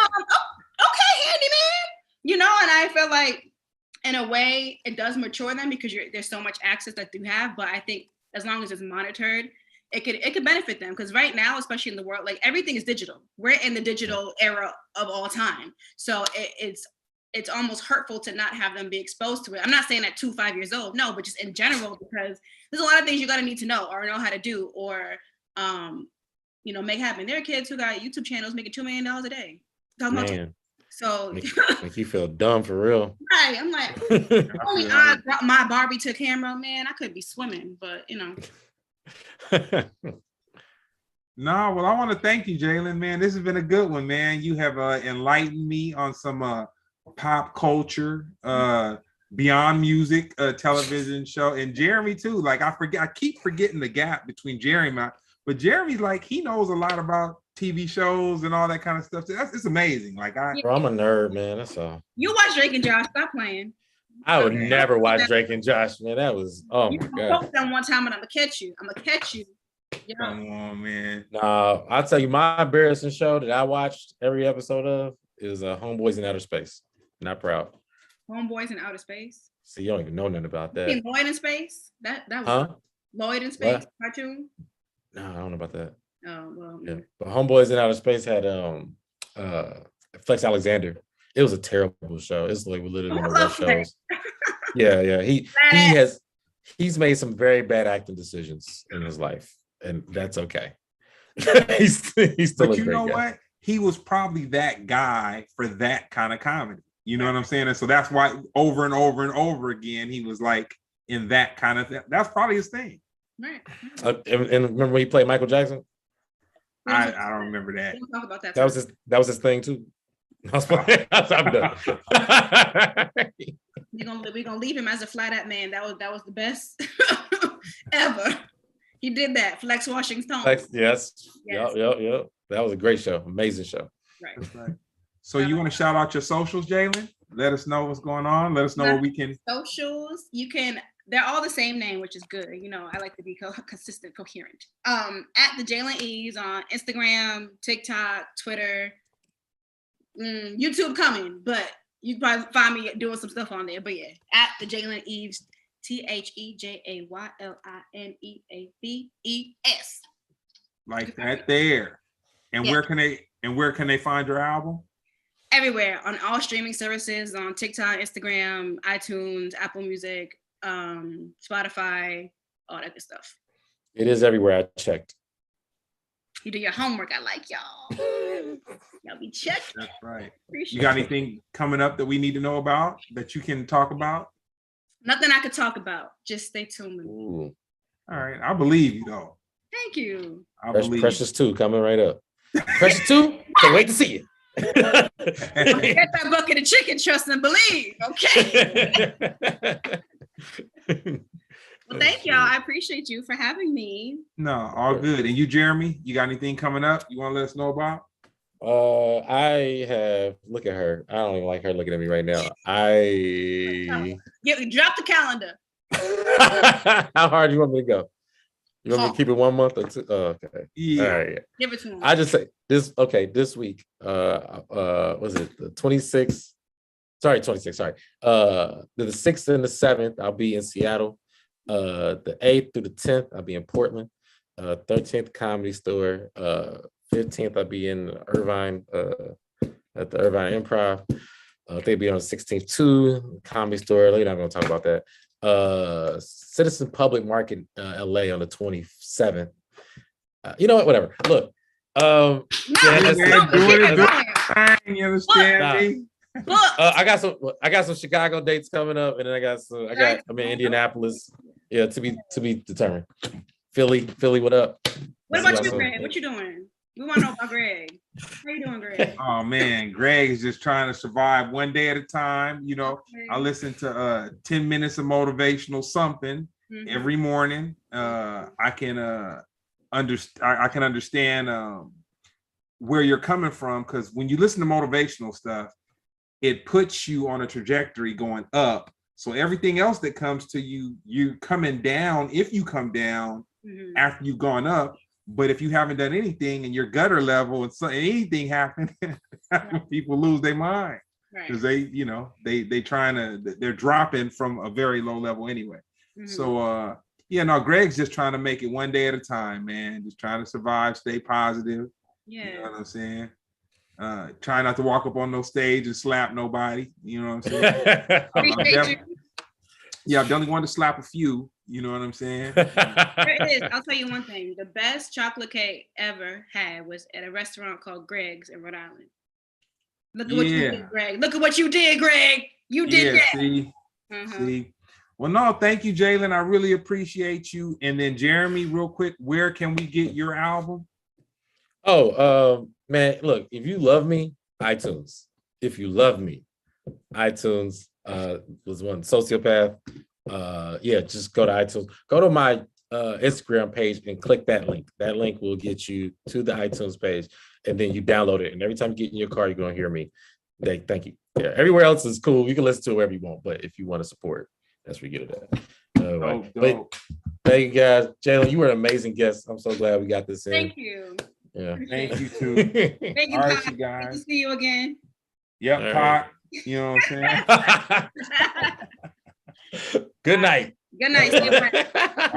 You know, and I feel like in a way it does mature them because there's so much access that you have. But I think as long as it's monitored, it could benefit them, because right now, especially in the world, like everything is digital. We're in the digital era of all time. So it's almost hurtful to not have them be exposed to it. I'm not saying at 2, 5 years old, no, but just in general, because there's a lot of things you gotta need to know or know how to do, or you know, make happen. There are kids who got YouTube channels making $2 million a day. Man. So make you feel dumb for real. Right. I'm like, only I brought my Barbie to camera, man. I could be swimming, but you know. No, well, I want to thank you, Jaylin, man. This has been a good one, man. You have enlightened me on some pop culture, beyond music, television show, and Jeremy too. Like I keep forgetting the gap between Jeremy, but Jeremy's like he knows a lot about TV shows and all that kind of stuff. It's amazing. Like Bro, I'm a nerd, man. That's all. You watch Drake and Josh. Stop playing. I would never watch Drake and Josh, man. That was my god. Them one time and I'm gonna catch you. You know? Come on, man. Nah, I'll tell you, my embarrassing show that I watched every episode of is Homeboys in Outer Space. Not proud. Homeboys in Outer Space. See, you don't even know nothing about that. Lloyd in Space. That was Lloyd in Space cartoon. No, I don't know about that. Oh well. Yeah, but Homeboys in Outer Space had Flex Alexander. It was a terrible show. It's like literally one of those shows. Yeah. He's made some very bad acting decisions in his life, and that's okay. he's still. But you know what? He was probably that guy for that kind of comedy. You know what I'm saying? And so that's why over and over and over again he was like in that kind of thing. That's probably his thing. Right. And remember when he played Michael Jackson? I don't remember that. We'll talk about that. That was his thing too. I'm done. We're gonna leave him as a flat out man. That was the best ever. He did that. Flex Washington. Yes. Yep. That was a great show. Amazing show. Right. That's right. So you want to shout out your socials, Jaylin? Let us know what's going on. Let us know where we can. Socials. They're all the same name, which is good. I like to be consistent, coherent. At the Jaylin Eaves on Instagram, TikTok, Twitter, YouTube coming, but you can probably find me doing some stuff on there. But yeah, at the Jaylin Eaves, TheJaylinEaves. Like that there. And where can they find your album? Everywhere, on all streaming services, on TikTok, Instagram, iTunes, Apple Music, Spotify, all that good stuff. It is everywhere. I checked. You do your homework. I like y'all. Y'all be checked. That's right. Appreciate you got anything coming up that we need to know about that you can talk about? Nothing I could talk about. Just stay tuned. Ooh. All right. I believe you though. Thank you. Precious 2 coming right up. Precious 2, can't wait to see it. Get that bucket of chicken, trust and believe. Okay. Well, thank y'all. I appreciate you for having me. No, all good. And you, Jeremy, you got anything coming up you want to let us know about? I have. Look at her. I don't even like her looking at me right now. Drop the calendar. How hard do you want me to go? You want me to keep it 1 month or 2? Oh, okay. Yeah. All right. Give it to him. I just say this. Okay, this week. Was it the 26th? Sorry, 26th. Sorry. The 6th and the 7th, I'll be in Seattle. The 8th through the 10th, I'll be in Portland. 13th Comedy Store. 15th, I'll be in Irvine at the Irvine Improv. They'll be on the 16th too. Comedy Store. We're not going to talk about that. Citizen Public Market, LA on the 27th. You know what? Whatever. Look. You understand me? I got some Chicago dates coming up, and then I'm in Indianapolis. Yeah, to be determined. Philly, what up? What about you, Greg? What you doing? We want to know about Greg. How you doing, Greg? Oh man, Greg is just trying to survive one day at a time. Okay. I listen to 10 minutes of motivational something every morning. I can understand where you're coming from, because when you listen to motivational stuff, it puts you on a trajectory going up. So everything else that comes to you, you're coming down if you come down after you've gone up. But if you haven't done anything and your gutter level and anything happened, people lose their mind because they're dropping from a very low level anyway. So Greg's just trying to make it one day at a time, man. Just trying to survive, stay positive. Yeah. You know what I'm saying? Try not to walk up on no stage and slap nobody. You know what I'm saying? I've definitely wanted to slap a few. You know what I'm saying? There it is. I'll tell you one thing. The best chocolate cake ever had was at a restaurant called Greg's in Rhode Island. Look at what you did, Greg. Look at what you did, Greg. You did that. See. Well, no, thank you, Jaylin. I really appreciate you. And then Jeremy, real quick, where can we get your album? Oh, man, look, if you love me, iTunes. If you love me, iTunes was one. Sociopath. Just go to iTunes. Go to my Instagram page and click that link. That link will get you to the iTunes page, and then you download it. And every time you get in your car, you're going to hear me. Thank you. Yeah, everywhere else is cool. You can listen to it wherever you want, but if you want to support, that's where you get it at. But thank you guys. Jaylin, you were an amazing guest. I'm so glad we got this in. Thank you. Yeah. Thank you too. Thank you, all right, you guys. Good to see you again. Yep, Pop. You know what I'm saying? Good night. Good night. All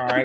right.